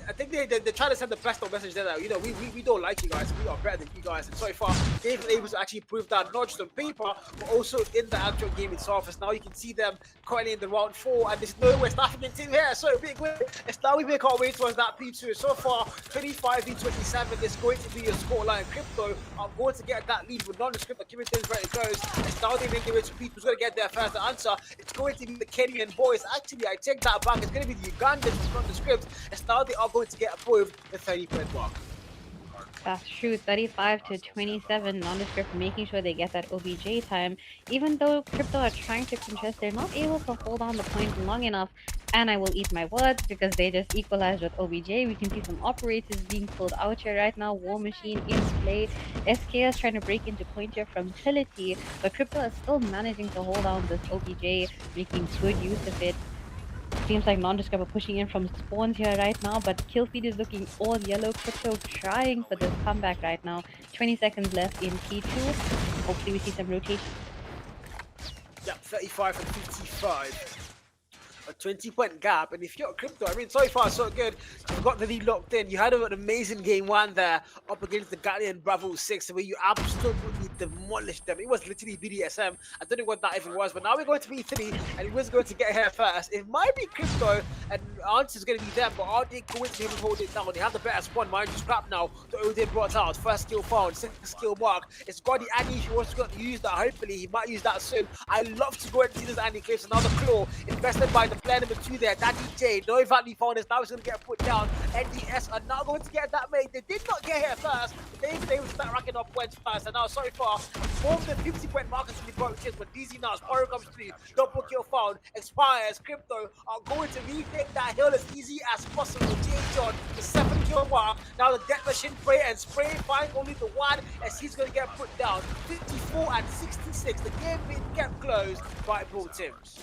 I think they're trying to send the best of message there. That, we don't like you guys. We are better than you guys. And so far they've been able to actually prove that not just on paper but also in the actual game itself. As now you can see them currently in the round 4 and there's no West African team here. So big win. It's now we make our way towards that P2. So far 25v27 is going to be a scoreline. Crypto are going to get that lead with nondescript accumulating where it goes. And now they make their way to Pete, who's going to get there first. The answer, it's going to be the Kenyan boys. Actually, I take that back. It's going to be the Ugandans who's got the script. And now they are going to get above the 30-point mark. That's true. 35 to 27, nondescript making sure they get that OBJ time. Even though Crypto are trying to contest, they're not able to hold on the point long enough. And I will eat my words because they just equalized with OBJ. We can see some operators being pulled out here right now. War Machine in play. SKS trying to break into point here from Tility. But Crypto is still managing to hold on this OBJ, making good use of it. Seems like nondescript are pushing in from spawns here right now, but Killfeed is looking all yellow. Crypto trying for this comeback right now. 20 seconds left in P2. Hopefully we see some rotation. Yeah, 35 and 55. A 20-point gap, and if you're Crypto, I mean, so far so good. You've got the lead locked in. You had an amazing game 1 there up against the Guardian Bravo 6, where you absolutely demolished them. It was literally BDSM. I don't know what that even was, but now we're going to B3, and who's going to get here first? It might be Crypto, and answer's going to be them, but are they going to be able to hold it down? They have the better spawn, mind you, scrap now. The Odin brought out, first skill found, second skill mark. It's Gordy Annie, if he wants to use that, hopefully he might use that soon. I love to go and see this Annie clips. Another claw invested by the player number 2 there, Daddy J. No value found is now he's going to get put down. NDS are not going to get that made. They did not get here first, but they've been able to start racking up points first. And now, so far, more than 50-point markers in the approaches, but DZ now, Spyro comes through, double kill found, expires. Crypto are going to retake that hill as easy as possible. J John, the 7-kill mark. Now the death machine spray and spray, find only the one as he's going to get put down. 54 and 66. The game being kept closed by both teams.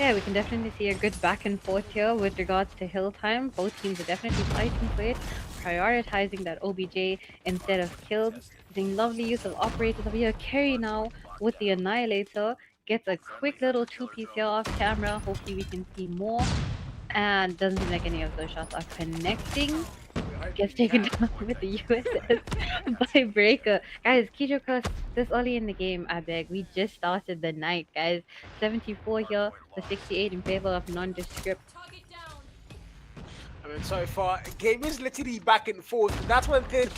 Yeah, we can definitely see a good back and forth here with regards to hill time. Both teams are definitely fighting for it, prioritizing that OBJ instead of kills. Using lovely use of operators over here. Kerry now with the Annihilator gets a quick little 2-piece here off camera. Hopefully we can see more. And doesn't seem like any of those shots are connecting. Gets taken down with the USS by Breaker. Guys, Kijo Curse this early in the game, I beg. We just started the night, guys. 74 here, the 68 in favor of nondescript. I mean, so far, game is literally back and forth. That's one thing,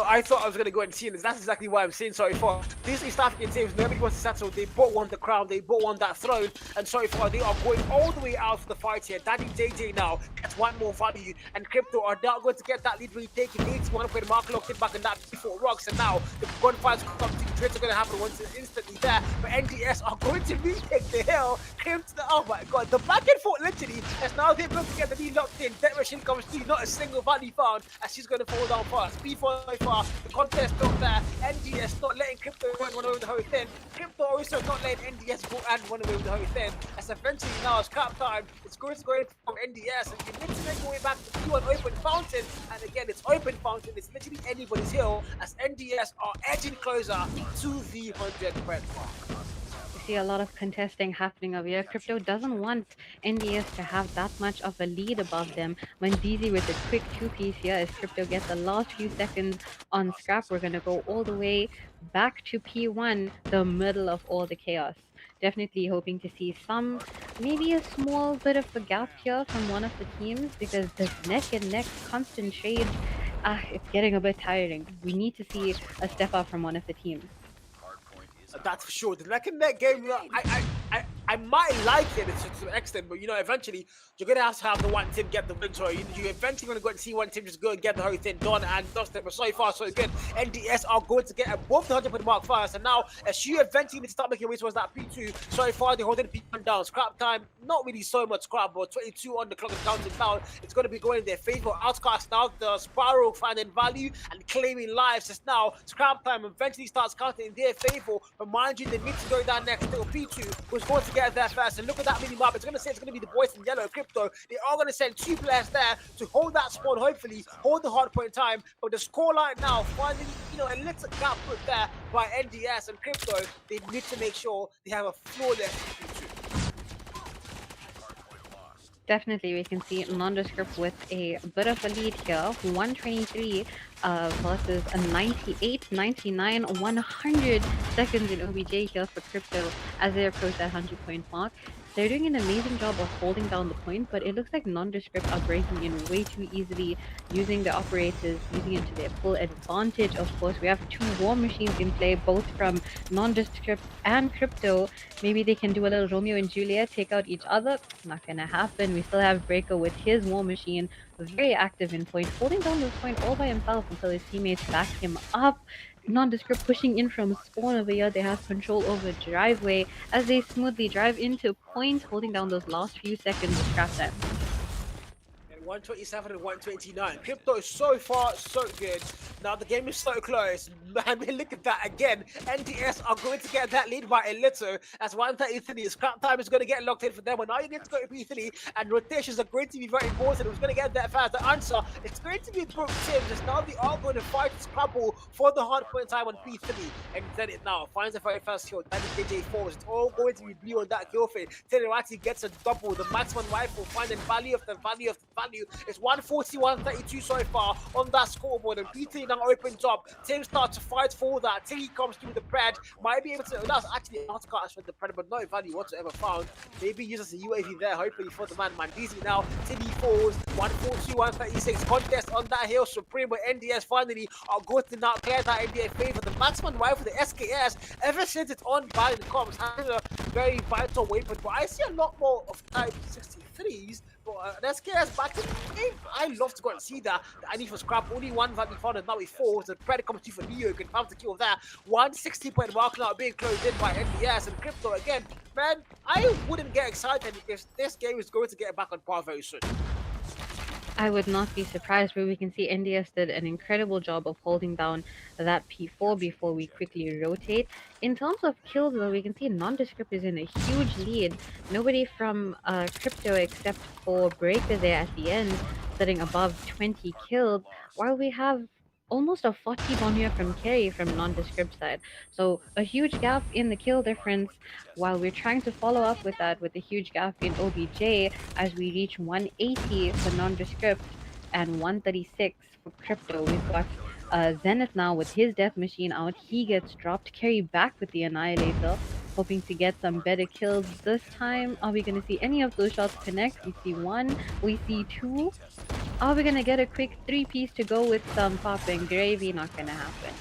I thought I was going to go and see, and that's exactly why I'm saying so far. These East African teams, nobody wants to settle. They both want the crown, they both want that throne, and so far, they are going all the way out for the fight here. Daddy JJ now gets one more value, and Crypto are now going to get that lead retaken. 81 for the mark locked in back in that before rocks, and now the gunfires come to the trades are going to happen once it's instantly there, but NDS are going to retake the hill. Crypto, oh my god, the back and forth literally, as now they're going to get the lead locked in. Death Machine protection comes through, not a single value found, as she's going to fall down fast. P4 so far, the contest still there. NDS not letting Crypto go and run over the whole thing. Crypto also not letting NDS go and run over the whole thing. As eventually now it's scrap time, it's going to go in from NDS, and you need to make your way back to P1 open fountain. And again, it's open fountain, it's literally anybody's hill, as NDS are edging closer to the 100 mark. We see a lot of contesting happening over here. Crypto doesn't want NDS to have that much of a lead above them. When DZ with a quick two-piece here as Crypto gets the last few seconds on scrap, we're going to go all the way back to P1, the middle of all the chaos. Definitely hoping to see maybe a small bit of a gap here from one of the teams, because this neck and neck constant trade, it's getting a bit tiring. We need to see a step up from one of the teams. That's for sure. The neck and neck game, I might like it to an extent, but eventually you're gonna have the one team get the win. So you eventually gonna go and see one team just go and get the whole thing done and dust it. But so far so good. NDS are going to get above the 100 mark first, and now as you eventually need to start making your way towards that P2. So far they're holding P1 down. Scrap time, not really so much scrap, but 22 on the clock and counting down. It's gonna be going in their favor. Outcast now, the Spiral finding value and claiming lives. Just now, scrap time eventually starts counting in their favor. But mind you, they need to go down next. Still P2 was going to get there first, and look at that mini map. It's going to say it's going to be the boys in yellow. Crypto, they are going to send 2 players there to hold that spawn, hopefully hold the hard point time. But the scoreline now finally, a little gap put there by NDS and Crypto. They need to make sure they have a flawless P2. Definitely, we can see Nondescript with a bit of a lead here. 123 versus a 98, 99, 100 seconds in OBJ here for Crypto as they approach that 100-point mark. They're doing an amazing job of holding down the point, but it looks like Nondescript are breaking in way too easily, using the operators, using it to their full advantage. Of course, we have 2 war machines in play, both from Nondescript and Crypto. Maybe they can do a little Romeo and Juliet, take out each other. Not gonna happen. We still have Breaker with his war machine, very active in point, holding down this point all by himself until his teammates back him up. Nondescript pushing in from spawn over here. They have control over driveway as they smoothly drive into point, holding down those last few seconds of scrap time. 127 and 129. Crypto is so far so good. Now the game is so close. Man, look at that again. NDS are going to get that lead by a little as 133. Scrap time is going to get locked in for them. And now you need to go to P3, and rotations are going to be very important. Who's going to get that fast? The answer, it's going to be both teams. Just now they are going to fight scrabble for the hard point time on P3. And then it now finds the very first kill. That is DJ4. It's all going to be blue on that kill feed. Telerati gets a double. The maximum rifle finding value of the value of the value. It's 141-32 so far on that scoreboard, and PT now opens up. Team starts to fight for that. Tilly comes through the pred. Might be able to. That's actually outcast for the pred, but no value whatsoever found. Maybe uses a UAV there, hopefully for the man. Mandizi now. Tilly falls. 142-136 contest on that hill. Supreme with NDS finally are going to now clear that NBA favor. The maximum rifle, the SKS, ever since it's on by the comms, has a very vital weapon. But I see a lot more of type 63s. But the SKS back in the game, I love to go and see that. I need for scrap, only one value found, and now with 4. The Predator comes through for Neo, can found the kill there. 160-point mark now being closed in by NDS and Crypto again. Man, I wouldn't get excited if this game is going to get back on par very soon. I would not be surprised, but we can see NDS did an incredible job of holding down that P4 before we quickly rotate. In terms of kills, though, we can see Nondescript is in a huge lead. Nobody from Crypto except for Breaker there at the end, sitting above 20 kills, while we have almost a 40 bomb here from Kerry from Nondescript side. So a huge gap in the kill difference, while we're trying to follow up with that with a huge gap in OBJ as we reach 180 for Nondescript and 136 for Crypto. We've got Zenith now with his death machine out. He gets dropped. Kerry back with the Annihilator, hoping to get some better kills this time. Are we going to see any of those shots connect? We see 1, we see 2. Are we going to get a quick 3-piece to go with some popping gravy? Not going to happen.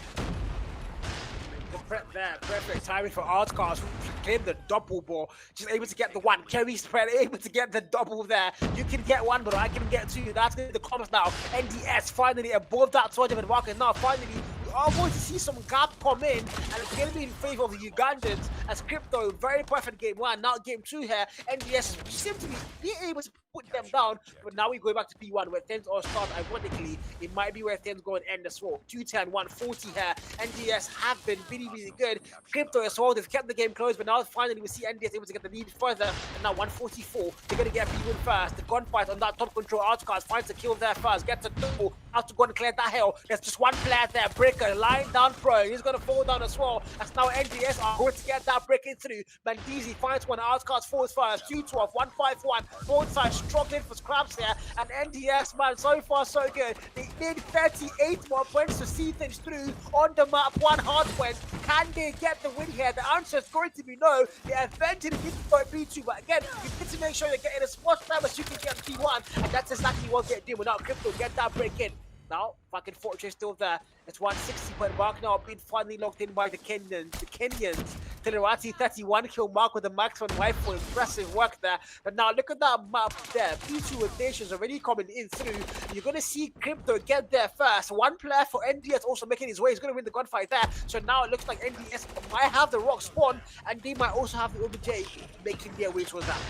Prep there, perfect timing for Outcast, who claimed the double ball, just able to get the 1. Kerry spread, able to get the double there. You can get 1, but I can get 2. That's the comments now. NDS finally above that 200 mark, and now finally we are going to see some gap come in, and it's going to be in favor of the Ugandans as Crypto. Very perfect game 1. Now game 2 here, NDS seem to be able to put them Capture the down. But objective. now we go back to P1 where things are start. Ironically, it might be where things go and end as well. 210, 140 here. NDS have been really, really good. Capture the Crypto as well, hardpoint. they've kept the game close, but now finally we see NDS able to get the lead further. And now 144, they're going to get P1 first. The gunfight on that top control outcast finds a kill there first, gets a double. Out to go and clear that hill. There's just one player there, Breaker, lying down prone. He's going to fall down as well. As now NDS are going to get that breaking through. Bandizi finds one, outcast falls first. 212, 151. Both sides struggling for scraps here. And NDS, man, so far so good. They need 38 more points to see things through on the map. One hard win. Can they get the win here? The answer is going to be no. They eventually need to go P2, but again, you need to make sure you're getting as much time as you can get P1, and that's exactly what they're doing. Without Crypto, get that break in. Now, fucking Fortress still there. It's 160 point mark now, being finally locked in by the Kenyans. The Kenyans. Telerati 31 kill mark with the maximum rifle. Impressive work there. But now look at that map there. P2 rotations already coming in through. You're gonna see Crypto get there first. One player for NDS also making his way. He's gonna win the gunfight there. So now it looks like NDS might have the rock spawn, and they might also have the OBJ making their way towards that.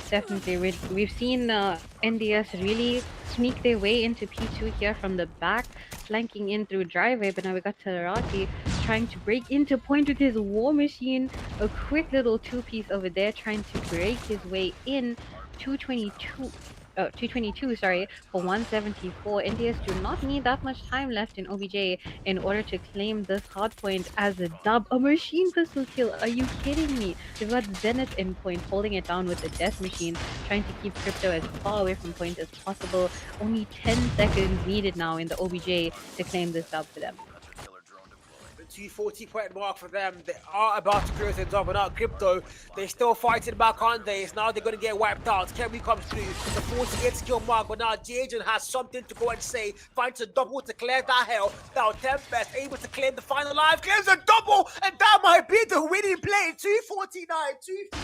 Definitely, we've seen NDS really sneak their way into P2 here from the back, flanking in through driveway, but now we got Telerati trying to break into point with his war machine. A quick little two-piece over there trying to break his way in. 222, sorry, for 174. NDS do not need that much time left in OBJ in order to claim this hard point as a dub. A machine pistol kill, are you kidding me? We've got Zenith in point, holding it down with the death machine, trying to keep Crypto as far away from point as possible. Only 10 seconds needed now in the OBJ to claim this dub for them. 240 point mark for them. They are about to close things off without Crypto. They're still fighting back, aren't they? It's now they're going to get wiped out. Kerry comes through the 48 skill mark, but now Jaden has something to go and say. Finds a double to clear that hell. Now Tempest able to claim the final life. Claims a double, and that might be the winning play. 249, 250.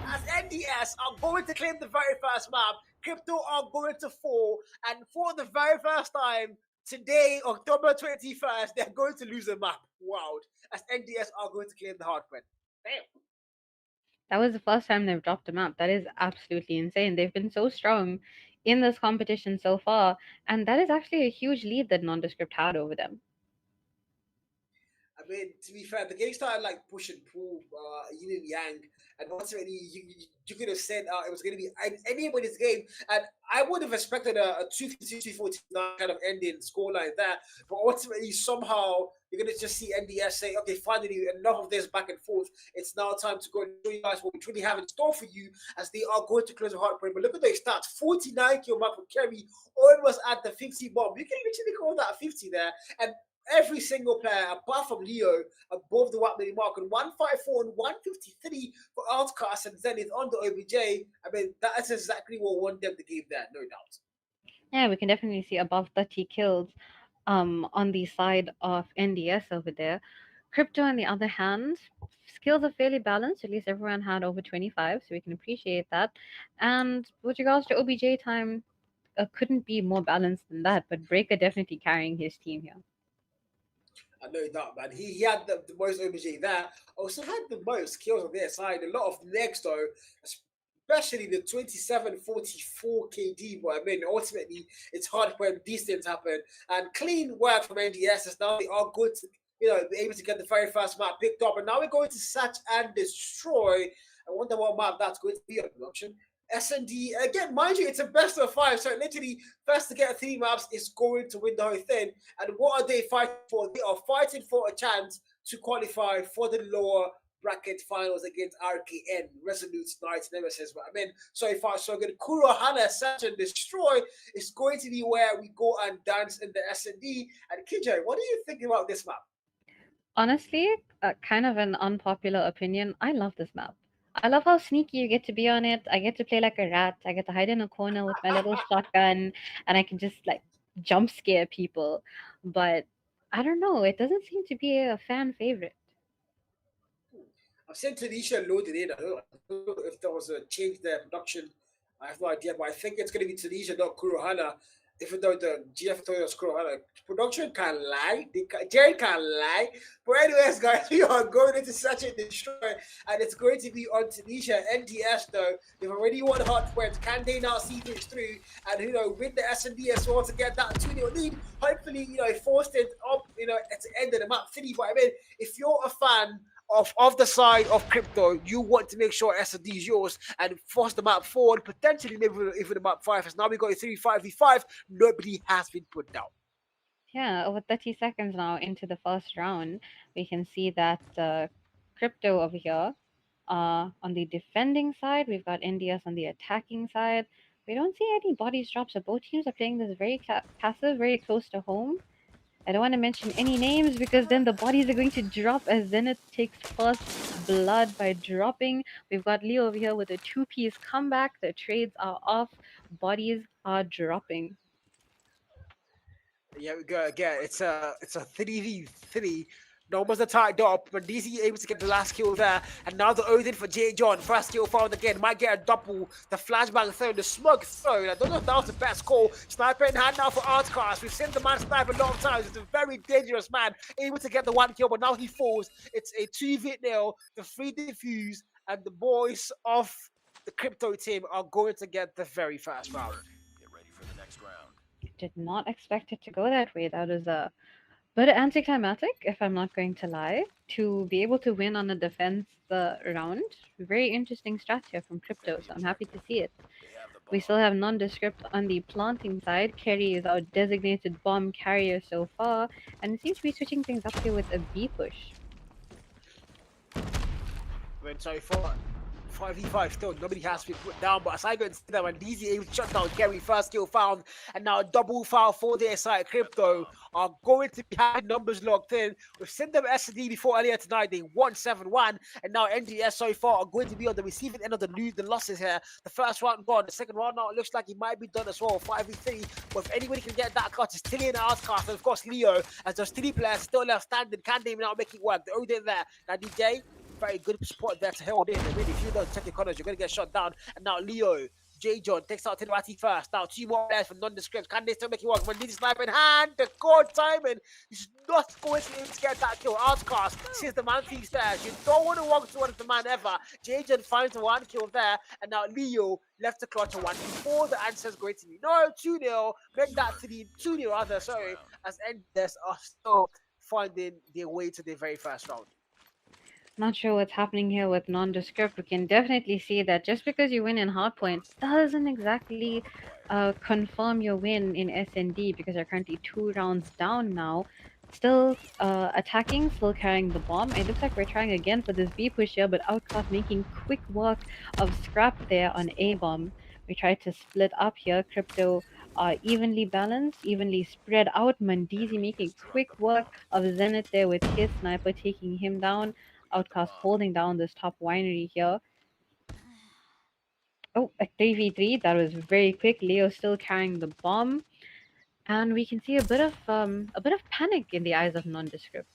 As NDS are going to claim the very first map. Crypto are going to fall, and for the very first time, today, October 21st, they're going to lose a map. Wow. As NDS are going to claim the hard win. Damn. That was the first time they've dropped a map. That is absolutely insane. They've been so strong in this competition so far, and that is actually a huge lead that Nondescript had over them. I mean, to be fair, the game started like push and pull, yin and yang, and ultimately you could have said it was going to be anybody's game, and I would have expected a 2-2-49 kind of ending scoreline there, but ultimately somehow you're going to just see NDS say, okay, finally enough of this back and forth. It's now time to go and show you guys what we truly have in store for you, as they are going to close the hard point. But look at those stats: 49 kill mark for Kerry, almost at the 50 bomb. You can literally call that 50 there, and every single player, apart from Leo, above the 1 minute mark, and 154 and 153 for Outcast and Zenith on the OBJ. I mean, that's exactly what won them the game there, no doubt. Yeah, we can definitely see above 30 kills on the side of NDS over there. Crypto, on the other hand, skills are fairly balanced. At least everyone had over 25, so we can appreciate that. And with regards to OBJ time, couldn't be more balanced than that. But Breaker definitely carrying his team here. I know that, man. He had the most OBJ there. Also had the most kills on their side. A lot of next, though, especially the 27-44 KD. But I mean, ultimately, it's hard when these things happen. And clean work from NDS as now they are good to, be able to get the very first map picked up. And now we're going to search and destroy. I wonder what map that's going to be on production. S&D, again, mind you, it's a best of 5. So literally, first to get 3 maps is going to win the whole thing. And what are they fighting for? They are fighting for a chance to qualify for the lower bracket finals against RKN, Resolute Knights, Nemesis. But I mean, so far so good. Kurohana, Search and Destroy is going to be where we go and dance in the S&D. And KJ, what do you think about this map? Honestly, kind of an unpopular opinion. I love this map. I love how sneaky you get to be on it. I get to play like a rat. I get to hide in a corner with my little shotgun, and I can just like jump scare people. But I don't know. It doesn't seem to be a fan favorite. I've seen Tanisha loaded in. I don't know if there was a change there in production. I have no idea, but I think it's going to be Tanisha, not Kurohana. even though the GF told us scroll, like, production can lie, Jerry can lie. But anyways, guys, we are going into such a destroy, and it's going to be on Tunisia. NDS though, they've already won hard points. Can they now see this through and win the S&D as well to get that 2-0 lead? Hopefully, forced it up, at the end of the map 3. But I mean, if you're a fan of the side of crypto, you want to make sure SD is yours and force the map forward, potentially maybe even the map 5. As now we got a 3-5v5, nobody has been put down. Yeah, over 30 seconds now into the first round, we can see that crypto over here, on the defending side, we've got NDS on the attacking side. We don't see any bodies drop, so both teams are playing this very passive, very close to home. I don't want to mention any names because then the bodies are going to drop as Zenith takes first blood by dropping. We've got Leo over here with a two-piece comeback. The trades are off. Bodies are dropping. Yeah, we go again. It's a 3v3. Numbers are tied up, but DC able to get the last kill there, and now the Odin for J John. First kill found again, might get a double. The flashbang throw, the smoke throw. I don't know if that was the best call. Sniper in hand now for Artcast. We've seen the man snipe a lot of times. It's a very dangerous man, able to get the one kill, but now he falls. It's a 2v0. The 3 defuse, and the boys of the crypto team are going to get the very first round. Get ready for the next round. Did not expect it to go that way. That was a bit anticlimactic, if I'm not going to lie, to be able to win on a defense round. Very interesting strat here from Crypto, so I'm happy to see it. We still have nondescript on the planting side. Kerry is our designated bomb carrier so far, and it seems to be switching things up here with a B push. When sorry for 5v5 still, nobody has been put down, but as I go and see that when DZ able to shut down Kerry, first kill found, and now a double foul for their side. Crypto are going to be having numbers locked in. We've sent them SD before earlier tonight, they won 7-1, and now NDS so far are going to be on the receiving end of the losses here. The first round gone, the second round now it looks like it might be done as well, 5v3, but if anybody can get that clutch, it's Tilly and Outcast, and of course Leo, as those 3 players still left standing, can they now make it work? The Odin there, now DJ, very good spot there to hold in. And really, if you don't check your corners, you're going to get shot down. And now Leo, J John takes out Tinwati first. Now 2 more players from nondescript. Can they still make it work? When this sniper in hand, the good timing. He's not going to be able to get that kill. Outcast sees the man thinks there. You don't want to walk towards the man ever. J John finds the 1 kill there. And now Leo left the clutch a 1 before the answer is going to be no 2-0. Make that 2-0 rather. Sorry, as NDS are still finding their way to their very first round. Not sure what's happening here with nondescript. We can definitely see that just because you win in hardpoint doesn't exactly confirm your win in SND, because you're currently 2 rounds down now. Still attacking, still carrying the bomb. It looks like we're trying again for this B push here, but Outcast making quick work of scrap there on A bomb. We tried to split up here. Crypto evenly balanced, evenly spread out. Mandizi making quick work of Zenith there with his sniper, taking him down. Outcast holding down this top winery here. Oh, a 3v3. That was very quick. Leo still carrying the bomb. And we can see a bit of panic in the eyes of nondescript.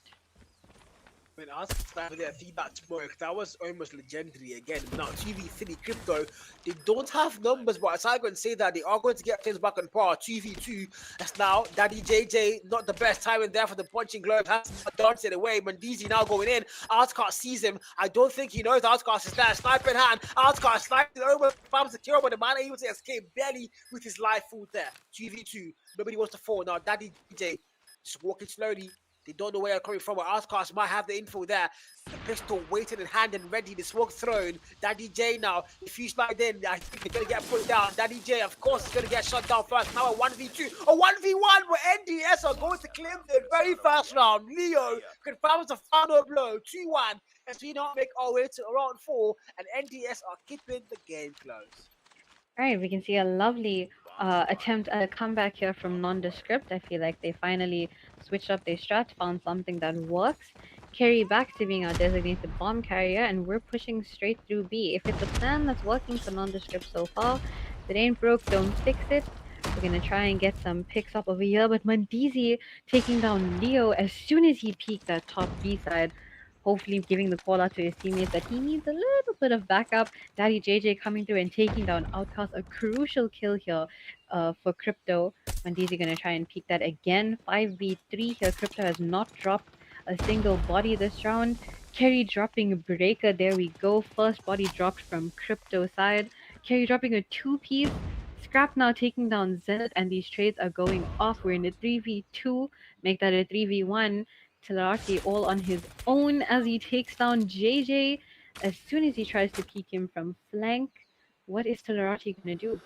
When I asked for their feedback tomorrow, that was almost legendary again. Now, TV3 Crypto, they don't have numbers, but as I go and say that, they are going to get things back on par. 2v2, that's now Daddy JJ, not the best timing there for the punching glove, has to dance it away. Mandizi now going in, Outcast sees him. I don't think he knows Outcast is there. Sniper in hand, Outcast sniping over, Bam secure, but the man able to escape barely with his life food there. 2v2, nobody wants to fall. Now, Daddy JJ just walking slowly. They don't know where they're coming from, but Outcast might have the info there. The pistol waiting in hand and ready, the smoke thrown. Daddy J now, if you slide in, I think they're going to get put down. Daddy J, of course, is going to get shot down first. Now a 1v2, a 1v1, but NDS are going to claim the very first round. Leo confirms the final blow, 2-1, as we now make our way to round 4, and NDS are keeping the game close. All right, we can see a lovely attempt at a comeback here from nondescript. I feel like they finally switched up their strat, found something that works. Kerry back to being our designated bomb carrier, and we're pushing straight through B. If it's a plan that's working for nondescript so far, if it ain't broke, don't fix it. We're gonna try and get some picks up over here, but Mandizi taking down Leo as soon as he peeked that top B side. hopefully giving the call out to his teammates that he needs a little bit of backup. Daddy JJ coming through and taking down Outcast, a crucial kill here for Crypto. Mandizi gonna try and peek that again. 5v3 here. Crypto has not dropped a single body this round. Kerry dropping Breaker. There we go. First body dropped from Crypto side. Kerry dropping a two-piece. Scrap now taking down Zenith, and these trades are going off. We're in a 3v2. Make that a 3v1. Tilaraki all on his own as he takes down JJ. As soon as he tries to peek him from flank, what is Tilaraki gonna do?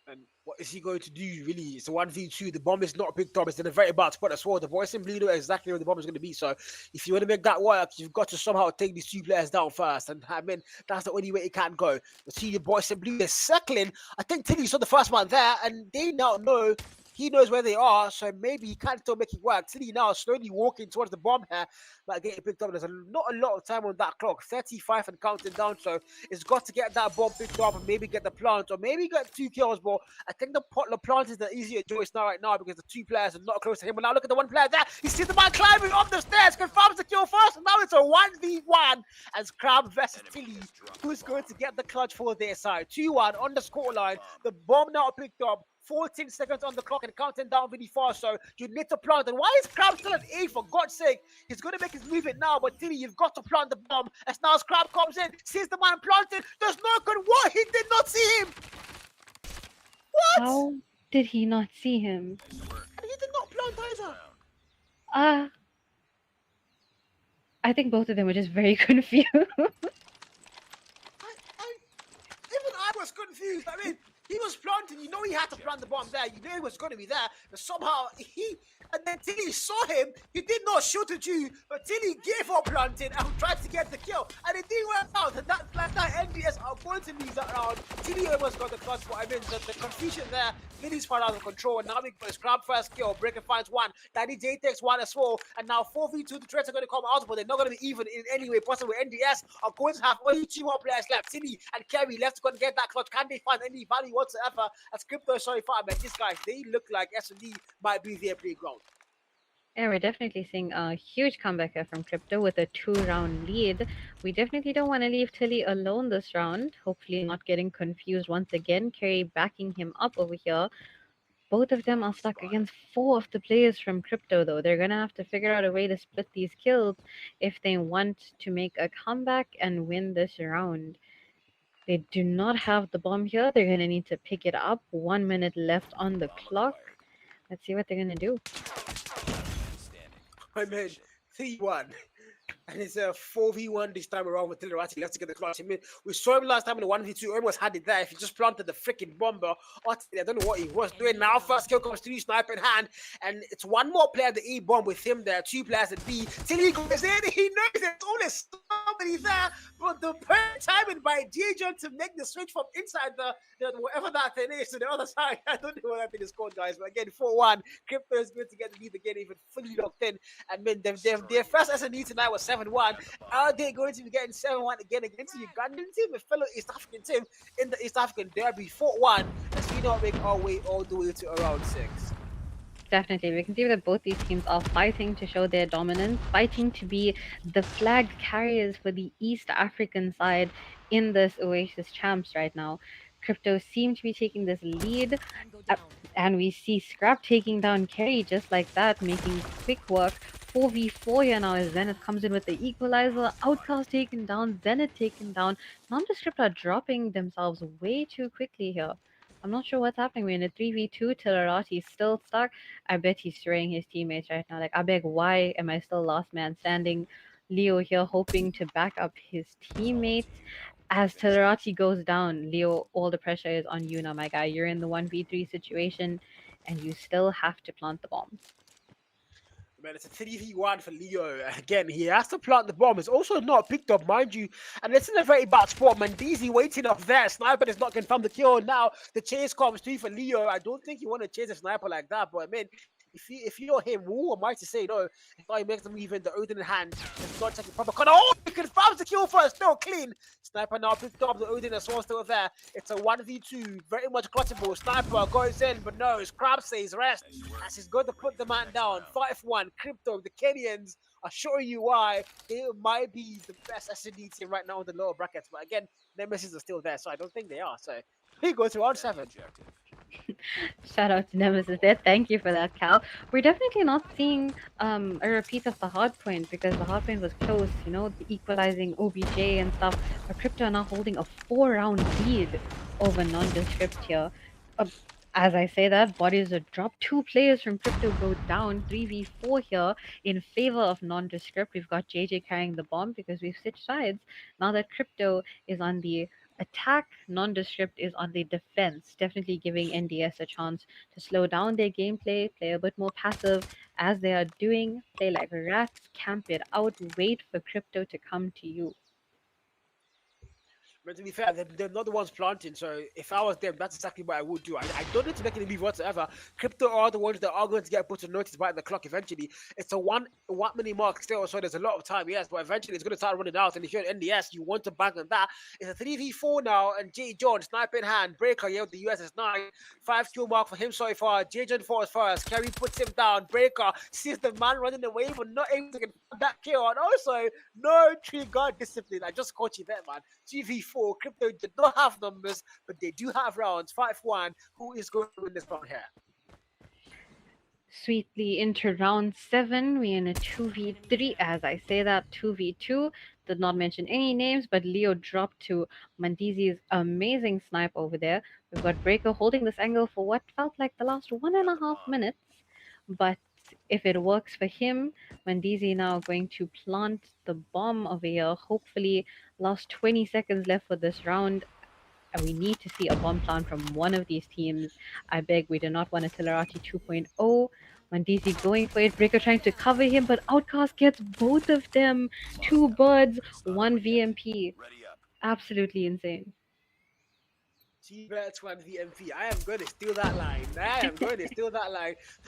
And what is he going to do, really? It's a 1v2. The bomb is not picked up. It's in a very bad spot as well. The boys in blue know exactly where the bomb is going to be. So if you want to make that work, you've got to somehow take these two players down first. And I mean, that's the only way it can go. You see the boys in blue, they're circling. I think Tilly saw the first one there, and they now know. He knows where they are, so maybe he can still make it work. Tilly now slowly walking towards the bomb here, but getting picked up. There's not a lot of time on that clock, 35 and counting down. So it's got to get that bomb picked up and maybe get the plant or maybe get 2 kills. But I think the plant is the easier choice now right now because the 2 players are not close to him. But now look at the 1 player there. He sees the man climbing up the stairs, confirms the kill first, and now it's a 1v1 as Crab versus Tilly. Who's going to get the clutch for their side? 2-1 on the scoreline. The bomb now picked up. 14 seconds on the clock and counting down really fast, so you need to plant. And why is Crab still at A, for God's sake? He's going to make his move it now, but Tilly, you've got to plant the bomb. As now as Crab comes in, sees the man planted. There's no good. What? He did not see him. What? How did he not see him? He did not plant either. I think both of them were just very confused. Even I was confused. I mean, he was planting. You know he had to plant the bomb there. You knew he was going to be there. But somehow and then Tilly saw him. He did not shoot at you, but Tilly gave up planting and tried to get the kill. And it didn't work out. And that NDS are going to lose that round. Tilly almost got the clutch, but I mean, the confusion there, Tilly's far out of control. And now we got his Crab first kill. Breaker finds 1. Daddy J takes 1 as well. And now 4v2, the threats are going to come out, but they're not going to be even in any way possible. NDS are going to have only 2 more players left. Tilly and Kerry left to go and get that clutch. Can they find any value whatsoever? As Crypto, sorry, far, man. These guys, they look like S&D might be their playground. Yeah, we're definitely seeing a huge comeback here from Crypto with a 2-round lead. We definitely don't want to leave Tilly alone this round. Hopefully not getting confused once again. Kerry backing him up over here. Both of them are stuck against 4 of the players from Crypto, though. They're going to have to figure out a way to split these kills if they want to make a comeback and win this round. They do not have the bomb here. They're going to need to pick it up. 1 minute left on the clock. Let's see what they're going to do. I mean, 3-1. And it's a 4v1 this time around with Tilarati left to get the clutch. I mean, we saw him last time in the 1v2, almost had it there. If he just planted the freaking bomber, I don't know what he was doing. Now first kill comes through, sniper in hand, and it's 1 more player at the A bomb with him there, 2 players at B. Till he goes in, he knows there's only somebody there, but the perfect timing by DJ to make the switch from inside the whatever that thing is to the other side. I don't know what that thing is called, guys, but again, 4-1. Crypto is going to get the lead again, even fully locked in. And then their first SNE tonight was 7-1. Are they going to be getting 7-1 again against the Ugandan team, a fellow East African team in the East African Derby? 4-1 as we not make our way all the way to around 6. Definitely. We can see that both these teams are fighting to show their dominance, fighting to be the flag carriers for the East African side in this Oasis champs right now. Crypto seem to be taking this lead, and we see Scrap taking down Kerry just like that, making quick work. 4v4 here now as Zenith comes in with the equalizer. Outcast taken down, Zenith taken down. Nondescript are dropping themselves way too quickly here. I'm not sure what's happening. We're in a 3v2. Tilarati's still stuck. I bet he's spraying his teammates right now. Like, I beg, why am I still last man standing? Leo here hoping to back up his teammates. As Tilarati goes down, Leo, all the pressure is on you now, my guy. You're in the 1v3 situation, and you still have to plant the bombs. Man, it's a 3v1 for Leo. Again, he has to plant the bomb. It's also not picked up, mind you. And it's in a very bad spot. Mandizi waiting up there. Sniper does not confirm the kill. Now, the chase comes through for Leo. I don't think you want to chase a sniper like that. But, I mean, if you're him, who am I to say no? If I make them even the Odin in hand, it's not taking proper cut. Oh, he confirms the kill first, still clean. Sniper now picked up the Odin as well, still there. It's a 1v2, very much clutchable. Sniper goes in, but no, his crab says rest. Nice work. As he's going to put the man down. 5-1, Crypto, the Kenyans are showing you why they might be the best S&D team right now in the lower brackets. But again, Nemesis are still there, so I don't think they are. So he goes to round Defend 7. the objective. Shout out to Nemesis there. Thank you for that, Cal. We're definitely not seeing a repeat of the hard point because the hard point was close, you know, the equalizing OBJ and stuff. But Crypto are now holding a 4-round lead over Nondescript here. As I say that, bodies are dropped. 2 players from Crypto go down. 3v4 here in favor of Nondescript. We've got JJ carrying the bomb because we've switched sides. Now that Crypto is on the attack, Nondescript is on the defense, definitely giving NDS a chance to slow down their gameplay, play a bit more passive as they are doing, play like rats, camp it out, wait for Crypto to come to you. But to be fair, they're not the ones planting. So if I was them, that's exactly what I would do. I don't need to make any move whatsoever. Crypto are the ones that are going to get put on notice by the clock eventually. It's a one minute mark still, so there's a lot of time, yes, but eventually it's going to start running out. And if you're an NDS, you want to bank on that. It's a 3v4 now, and J. John, sniper in hand, breaker, yeah, with the USS 9. 5 kill mark for him so far. J. John falls first. Kerry puts him down. Breaker sees the man running away, but not able to get that kill. And also, no tree guard discipline. I just caught you there, man. 2v4. Crypto did not have numbers, but they do have rounds. 5-1. Who is going to win this round here? Sweetly into round 7, we're in a 2v3. As I say that, 2v2. Did not mention any names, but Leo dropped to Mandizi's amazing snipe over there. We've got Breaker holding this angle for what felt like the last 1.5 minutes. But if it works for him, Mandizi now going to plant the bomb over here. Hopefully, last 20 seconds left for this round. And we need to see a bomb plant from one of these teams. I beg, we do not want a Telerati 2.0. Mandizi going for it. Breaker trying to cover him, but Outcast gets both of them. 2 birds, 1 VMP. Ready up. Absolutely insane. T-Bets 1 VMP. I am going to steal that line.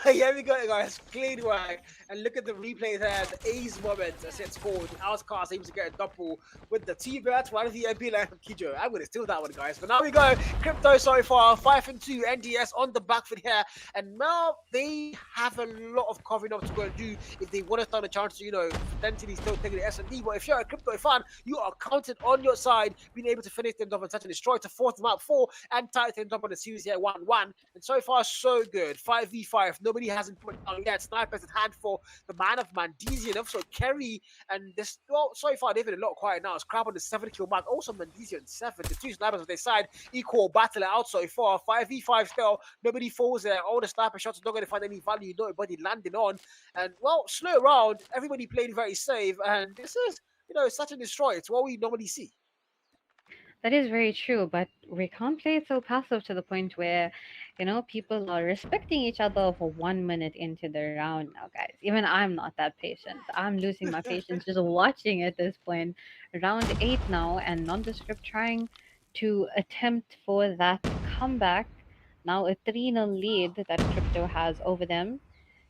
Here we go, guys. Clean work. And look at the replay there. The ace moment as it scored. Outcast able to get a double with the T-Bets 1 VMP line from Kijo. I'm going to steal that one, guys. But now we go. Crypto so far. 5-2. NDS on the back foot here. And now they have a lot of covering up to go and do if they want to stand a chance to, potentially still taking the S&D. But if you're a Crypto fan, you are counted on your side, being able to finish them off and touch and destroy to force them out 4 and tighten up on the series here 1-1. And so far, so good. 5v5. Nobody hasn't put down yet. Snipers at hand for the man of Mandizi and also Kerry. And this, well, so far, they've been a lot quiet now. It's Crab on the 7 kill mark. Also, Mandizi on 7. The 2 snipers on their side, equal battle out so far. 5v5 still. Nobody falls there. All the sniper shots are not going to find any value. Nobody landing on. And, well, slow round. Everybody played very safe. And this is, such and destroy. It's what we normally see. That is very true, but we can't play it so passive to the point where, people are respecting each other for 1 minute into the round now, guys. Even I'm not that patient. I'm losing my patience just watching at this point. Round 8 now, and Nondescript trying to attempt for that comeback. Now a 3-0 lead that Crypto has over them.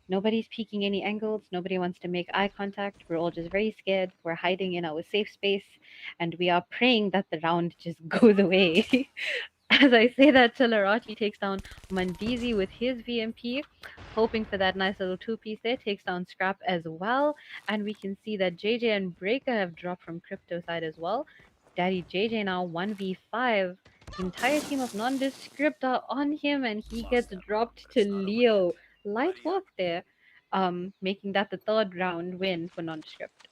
Nobody's peeking any angles. Nobody wants to make eye contact. We're all just very scared. We're hiding in our safe space. And we are praying that the round just goes away. As I say that, Telerati takes down Mandizi with his VMP, hoping for that nice little 2-piece there. Takes down Scrap as well. And we can see that JJ and Breaker have dropped from Crypto side as well. Daddy JJ now 1v5. The entire team of Nondescript are on him, and he gets dropped to Leo. Light work there, making that the 3rd round win for Nondescript.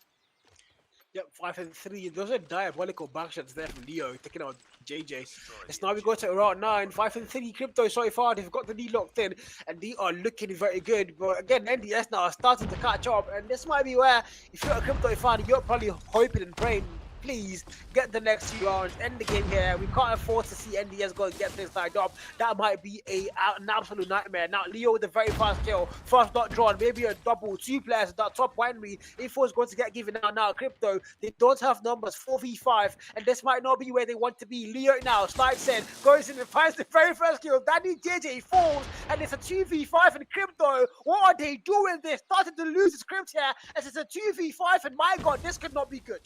Yep, 5-3. Those are diabolical backshots there from Leo, taking out JJ. It's now we go to round 9. 5-3. Crypto so far, they've got the lead locked in, and they are looking very good. But again, NDS now are starting to catch up, and this might be where, if you're a Crypto fan, you're probably hoping and praying please get the next 2 rounds, end the game here. We can't afford to see NDS go and get things tied up. That might be an absolute nightmare. Now, Leo with the very fast kill, first not drawn, maybe a double, 2 players at that top winery. Info is going to get given out now. Crypto, they don't have numbers, 4v5, and this might not be where they want to be. Leo now, Snipes in, goes in and finds the very first kill. Danny JJ falls, and it's a 2v5 in Crypto. What are they doing? They started to lose the script here, as it's a 2v5, and my god, this could not be good.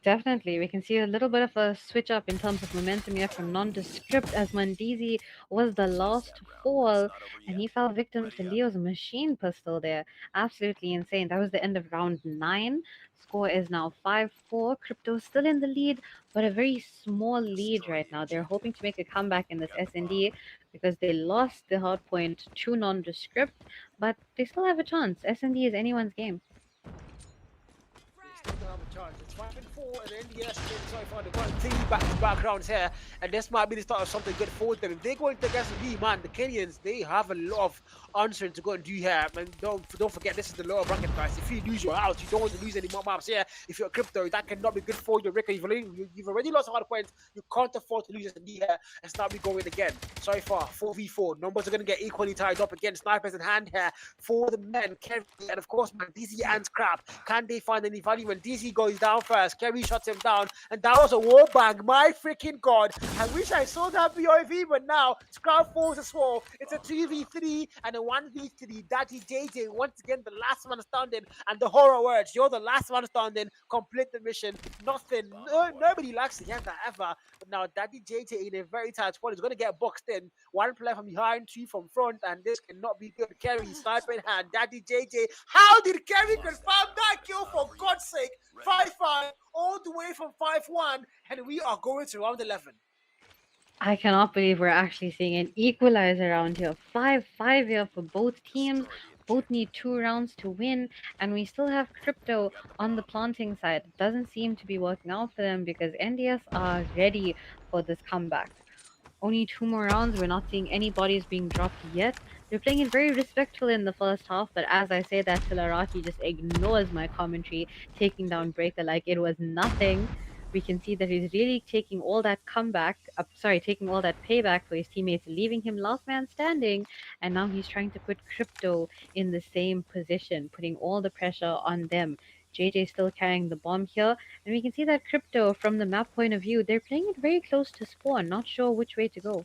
Definitely, we can see a little bit of a switch up in terms of momentum here from nondescript as Mandizi was the last to fall and he fell victim to Leo's machine pistol there. Absolutely insane. That was the end of round 9. Score is now 5-4. Crypto still in the lead, but a very small lead right now. They're hoping to make a comeback in this S&D because they lost the hard point to nondescript, but they still have a chance. S&D is anyone's game. Still don't have a chance. It's 5-4, and NDS so far they've got 3 back-to-back rounds here, and this might be the start of something good for them. If they're going to against the man, the Kenyans, they have a lot of answering to go and do here. And don't forget, this is the lower bracket, guys. If you lose, you're out. You don't want to lose any more maps here. If you're a crypto, that cannot be good for you, Ricker. You've already lost a lot of points. You can't afford to lose S&D here and start me going again. So far, 4v4. Numbers are going to get equally tied up again. Snipers in hand here for the men. Kerry, and of course, man, DC and Scrap. Can they find any value when DC goes down first? Kerry shuts him down, and that was a wall bang. My freaking god. I wish I saw that POV, but now Scrap falls as well. It's a 2v3 and a 1v3. Daddy JJ, once again, the last man standing, and the horror words. You're the last man standing. Complete the mission. Nothing. Nobody likes to hear that ever. But now Daddy JJ in a very tight spot is going to get boxed in. 1 player from behind, 2 from front, and this cannot be good. Kerry, sniper in hand. Daddy JJ. How did Kerry confirm that kill, for God's sake? 5-5, all the way from 5-1, and we are going to round 11. I cannot believe we're actually seeing an equalizer around here. 5-5 here for both teams. Both need 2 rounds to win, and we still have Crypto on the planting side. It doesn't seem to be working out for them because NDS are ready for this comeback. Only 2 more rounds. We're not seeing any bodies being dropped yet. They're playing it very respectful in the first half, but as I say that, Tilaraki just ignores my commentary, taking down Breaker like it was nothing. We can see that he's really taking all that taking all that payback for his teammates, leaving him last man standing, and now he's trying to put Crypto in the same position, putting all the pressure on them. JJ still carrying the bomb here, and we can see that Crypto, from the map point of view, they're playing it very close to spawn, not sure which way to go.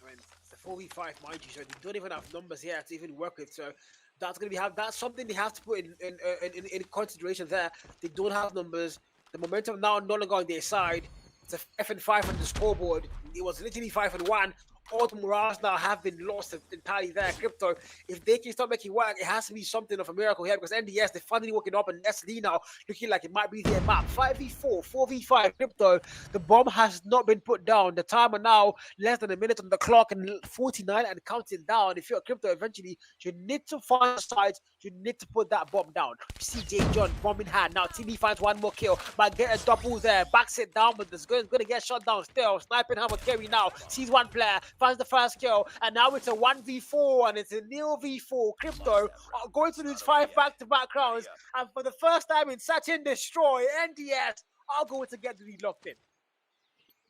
I mean, it's a 4v5, mind you, so they don't even have numbers here to even work with. So that's gonna be that's something they have to put in consideration there. They don't have numbers. The momentum now no longer on their side. It's a F5 on the scoreboard. It was literally 5-1. All the morals now have been lost entirely there. Crypto, if they can start making work, it has to be something of a miracle here, because NDS, they're finally working up, and SD now looking like it might be their map. 5v4, 4v5, Crypto, the bomb has not been put down. The timer now less than a minute on the clock and 49 and counting down. If you're a Crypto, eventually you need to find sides, you need to put that bomb down. CJ John, bomb in hand. Now TB finds 1 more kill, but get a double there, backs it down, but it's going to get shot down still. Sniping hammer Kerry now sees 1 player, finds the first kill, and now it's a 1v4, and it's a nil v4. Crypto are going to lose 5 back-to-back rounds, and for the first time in Search and Destroy, NDS are going to get the lead locked in.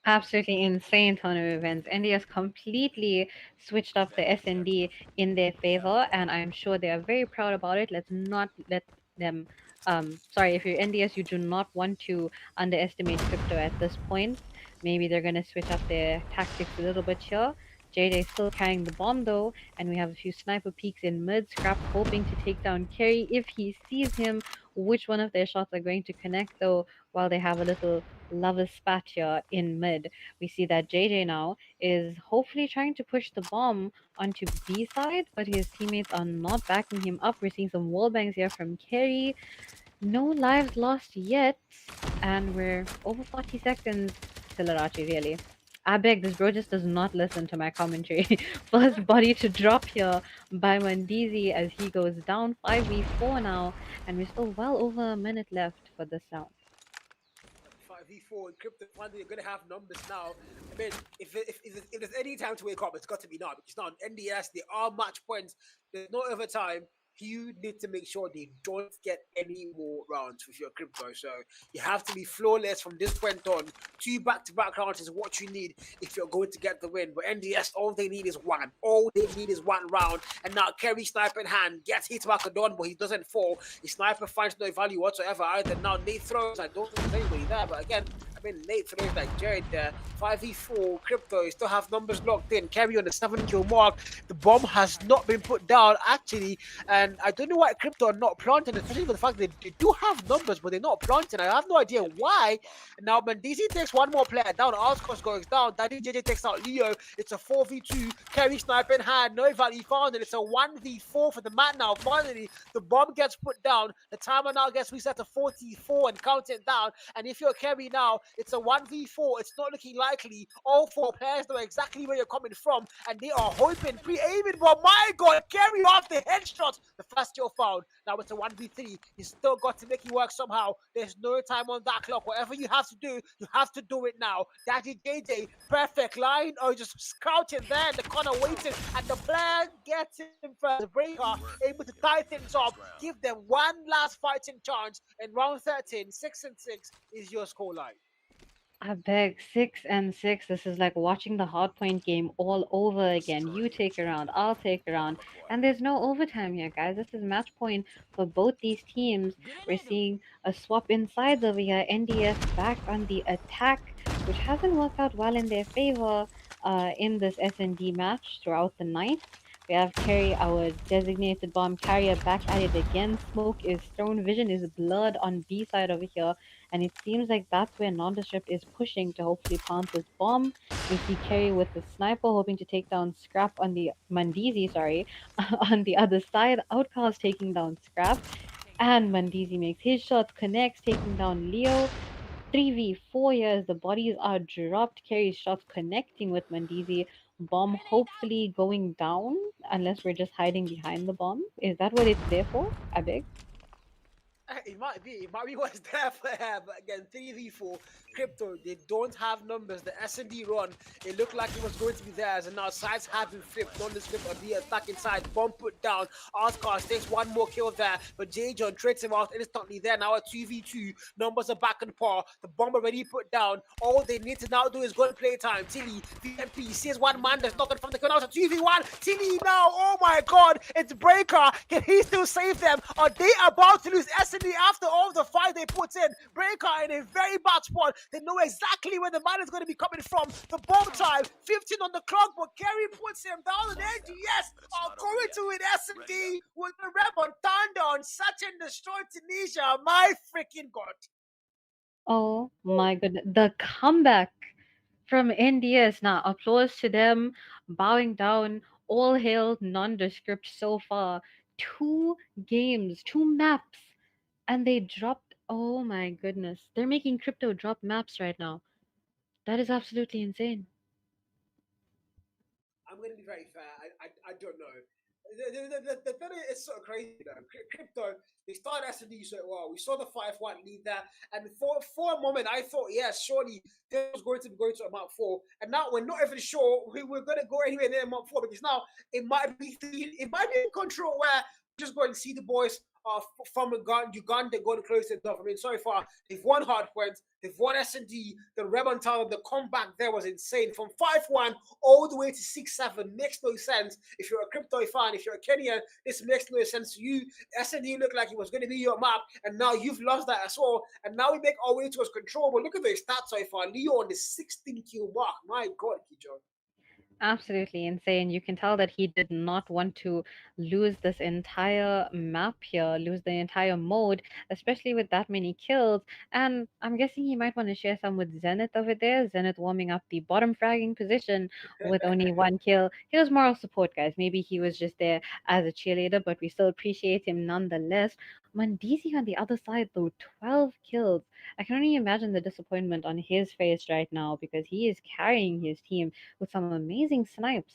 Absolutely insane turn of events. NDS completely switched up the S&D in their favor, and I'm sure they are very proud about it. Let's not let them. Sorry, if you're NDS, you do not want to underestimate Crypto at this point. Maybe they're going to switch up their tactics a little bit here. JJ still carrying the bomb though, and we have a few sniper peeks in mid. Scrap hoping to take down Kerry if he sees him. Which one of their shots are going to connect though, while they have a little lover spat here in mid. We see that JJ now is hopefully trying to push the bomb onto B side, but his teammates are not backing him up. We're seeing some wall bangs here from Kerry. No lives lost yet, and we're over 40 seconds till Arachi, really. I beg, this bro just does not listen to my commentary. First body to drop here by Mandizi as he goes down 5v4 now, and we're still well over a minute left for this round. 5v4 and Crypto finally are going to have numbers now. I mean, if there's any time to wake up, it's got to be now, because now on NDS, they are match points. There's no overtime. you need to make sure they don't get any more rounds with your crypto. So you have to be flawless from this point on. Two back-to-back rounds is what you need if you're going to get the win. But NDS, all they need is one. All they need is one round. And now Kerry sniper in hand gets hit by a Don, but he doesn't fall. His sniper finds no value whatsoever either. Now Nate throws. I don't think there's anybody there, but again, I mean, Nate throws like Jared there. 5v4 crypto. You still have numbers locked in. Kerry on the 7 kill mark. The bomb has not been put down actually, and I don't know why crypto are not planting, especially for the fact that they do have numbers, but they're not planting. I have no idea Enemy has why. the bomb. Now, Mendizi takes one more player down. Oscars goes down. Daddy JJ takes out Leo. It's a 4v2. Kerry sniper in hand. No value found, and it's a 1v4 for the man now. Finally, the bomb gets put down. The timer now gets reset to 44 and counting down. And if you're Kerry now, it's a 1v4. It's not looking likely. All four players know exactly where you're coming from, and they are hoping, pre-aiming. But my God, Kerry off the headshot. The first kill found. Now it's a 1v3. He's still got to make it work somehow. There's no time on that clock. Whatever you have to do, you have to do it now. Daddy JJ, perfect line. Oh, just scouting there in the corner waiting, and the player gets him first. The breaker Good work. able to You're tie making things the up, next round. give them one last fighting chance. In round 13, 6-6 is your scoreline. I beg, 6-6. This is like watching the hardpoint game all over again. Destroy You the take a round, objective. I'll take a Bomb round, acquired. and there's no overtime here, guys. This is match point for both these teams. We're seeing a swap insides over here. NDS back on the attack, which hasn't worked out well in their favor in this S&D match throughout the night. We have Carry, our designated bomb carrier, back at it again. Smoke is thrown, vision is blurred on B side over here, and it seems like that's where Nondescript is pushing to hopefully plant this bomb. We see Kerry with the sniper hoping to take down Scrap on the Mandizi, sorry, on the other side. Outcast taking down Scrap, and Mandizi makes his shots, connects, taking down Leo. 3v4 here as the bodies are dropped. Kerry's shots connecting with Mandizi. Bomb hopefully going down, unless we're just hiding behind the bomb. Is that what it's there for? I beg. It might be. It might be what's there for her. But again, 3v4 crypto. They don't have numbers. The S&D run. It looked like it was going to be theirs, and now sides have been flipped. On the script on the attacking side. Bomb put down. Oscars takes one more kill there, but J John trades him out instantly. There now at 2v2. Numbers are back on par. The bomb already put down. All they need to now do is go to playtime. Tilly, VMP sees one man that's knocking from the corner to 2v1. Tilly now. Oh my God! It's Breaker. Can he still save them? Are they about to lose S&D after all the fight they put in? Breaker in a very bad spot. They know exactly where the man is going to be coming from. The bomb time, 15 on the clock, but Kerry puts him down. And NGS But it's are not over going yet. to win Ready S&D with the rep on Thunder on such and destroy Tunisia. My freaking God. Oh my goodness. The comeback from NDS. Now, applause to them, bowing down. All hail nondescript so far. Two games, two maps, and they dropped. Oh my goodness. They're making crypto drop maps right now. That is absolutely insane. I'm going to be very fair. I don't know. The thing is sort of crazy though. Crypto, they started S&D so well. We saw the 5-1 lead there, and for a moment I thought, yes, surely this was going to be going to a Mount 4. And now we're not even sure we were going to go anywhere near Mount 4, because now it might be in control where we just go and see the boys from Uganda going to close it off. I mean, so far they've won hard points, they've won S&D, the Rebel Tower, the comeback there was insane. From 5-1 all the way to 6-7 makes no sense. If you're a crypto fan, if you're a Kenyan, this makes no sense to you. S&D looked like it was going to be your map, and now you've lost that as well. And now we make our way towards control. But look at the stats so far. Leo on the 16 kill mark. My God, Kijo. Absolutely insane. You can tell that he did not want to lose this entire map here, lose the entire mode, especially with that many kills. And I'm guessing he might want to share some with Zenith over there. Zenith warming up the bottom fragging position with only one kill. He was moral support, guys. Maybe he was just there as a cheerleader, but we still appreciate him nonetheless. Mandisi on the other side, though, 12 kills. I can only imagine the disappointment on his face right now because he is carrying his team with some amazing snipes.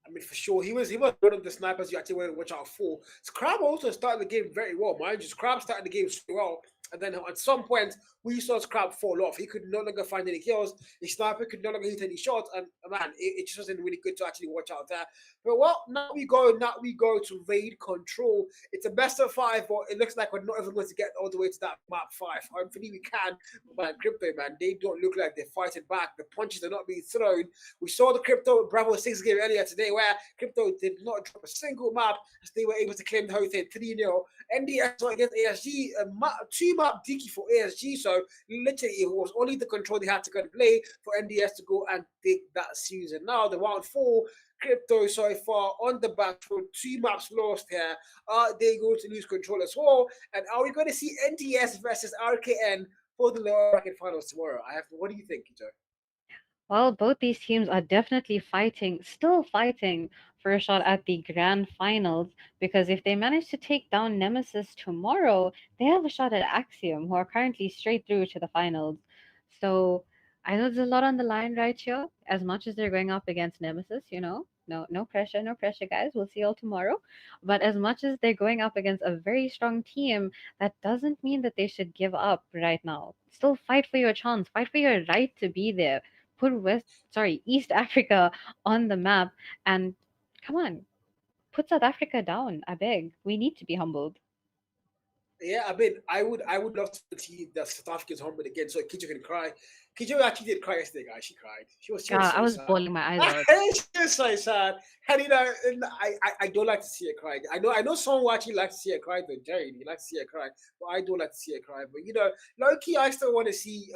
I mean, for sure, he was one of the snipers you actually want to watch out for. Crab also started the game very well, mind you. Crab started the game so well. And then at some point, we saw Scrap fall off. He could no longer find any kills. His sniper could no longer hit any shots. And man, it just wasn't really good to actually watch out there. But well, now we go to raid control. It's a best of five, but it looks like we're not even going to get all the way to that map five. Hopefully we can. But man, Crypto, man, they don't look like they're fighting back. The punches are not being thrown. We saw the Crypto Bravo 6 game earlier today where Crypto did not drop a single map as they were able to claim the whole thing 3-0. NDS against ASG, two map dicky for ASG. So literally, it was only the control they had to go and play for NDS to go and take that season. Now the round four, Crypto so far on the back for two maps lost here. Are they going to lose control as well? And are we going to see NDS versus RKN for the lower bracket finals tomorrow? What do you think, Joe? Well, both these teams are definitely fighting, still fighting for a shot at the grand finals because if they manage to take down Nemesis tomorrow, they have a shot at Axiom, who are currently straight through to the finals. So I know there's a lot on the line right here. As much as they're going up against Nemesis, no pressure, no pressure, guys. We'll see you all tomorrow. But as much as they're going up against a very strong team, that doesn't mean that they should give up right now. Still fight for your chance, fight for your right to be there, put East Africa on the map, and come on, put South Africa down. I beg. We need to be humbled. Yeah, I mean, I would love to see the South Africans humbled again, so Kijo can cry. Kijo actually did cry yesterday, guys. She cried. She was God, I so was sad. bawling my eyes out. She was so sad, and and I don't like to see her cry. I know someone who actually likes to see her cry. Though Jerry, he likes to see her cry, but I don't like to see her cry. But low key, I still want to see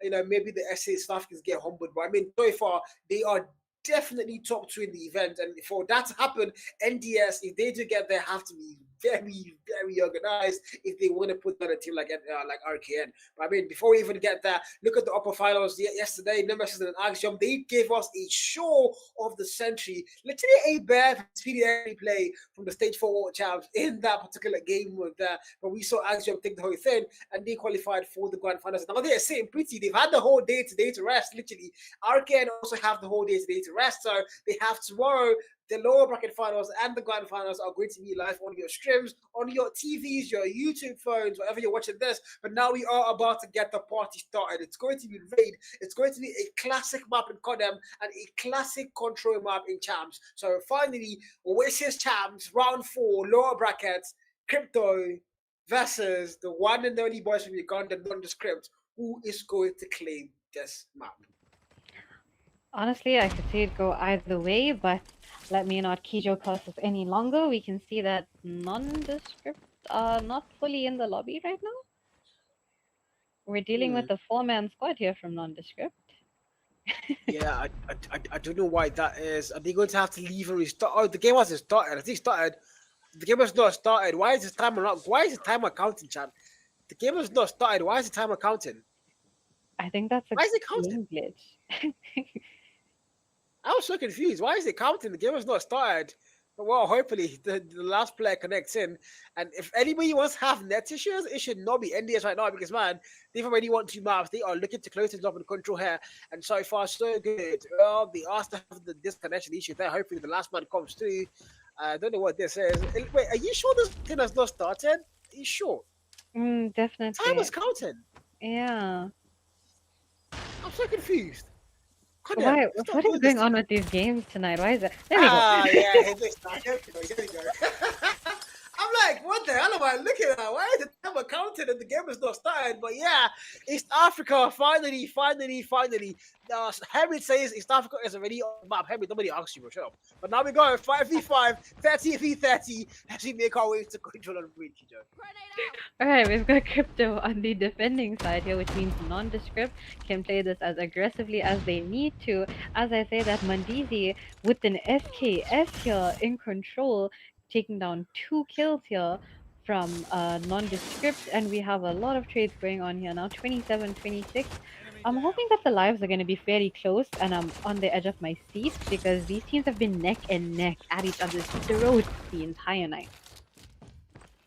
maybe the SA South Africans get humbled. But I mean, so far they are definitely top two in the event, and for that to happen, NDS, if they do get there, have to be very, very organized if they want to put down a team like RKN. But I mean, before we even get there, look at the upper finals yesterday. Nemesis and Axiom, they gave us a show of the century. Literally a bad speedy play from the stage 4 champs in that particular game with that. But we saw Axiom take the whole thing, and they qualified for the grand finals. Now they're sitting pretty. They've had the whole day today to rest. Literally, RKN also have the whole day today to rest. So they have tomorrow. The lower bracket finals and the grand finals are going to be live on your streams, on your TVs, your YouTube phones, wherever you're watching this. But now we are about to get the party started. It's going to be Raid. It's going to be a classic map in codm and a classic control map in champs. So finally, Oasis champs, round 4, lower brackets, Crypto versus the one and only boys from Uganda, nondescript. Who is going to claim this map? Honestly, I could see it go either way, but let me not Kijo curse us any longer. We can see that nondescript are not fully in the lobby right now. We're dealing with a 4-man squad here from nondescript. Yeah, I don't know why that is. Are they going to have to leave and restart? Oh, the game hasn't started. I think it started. The game has not started. Why is the timer not? Why is the timer counting, Chan? The game has not started. Why is the timer counting? I think that's a Why is it counting? game glitch. I was so confused. Why is it counting? The game has not started. But well, hopefully the last player connects in. And if anybody wants to have net issues, it should not be NDS right now because man, they've already won 2 maps. They are looking to close things up in control here. And so far, so good. Well, they are still have the disconnection issue there. Hopefully the last man comes through. I don't know what this is. Wait, are you sure this thing has not started? Are you sure? Definitely. Time was counting. Yeah. I'm so confused. Why? What is going on with these games tonight? Why is it? There we go. Yeah, here we go. I'm like, what the hell am I looking at? Why is the timer counted and the game is not started? But yeah, East Africa, finally. Henry says East Africa is already on the map. Henry, nobody asked you, shut up. But now we go 5v5, 30v30 as we make our way to control and reach each other. Alright, we've got Crypto on the defending side here, which means nondescript can play this as aggressively as they need to. As I say that, Mandizi with an SKS here in control, taking down 2 kills here from nondescript, and we have a lot of trades going on here now, 27-26. I'm hoping that the lives are going to be fairly close, and I'm on the edge of my seat because these teams have been neck and neck at each other's throats the entire night.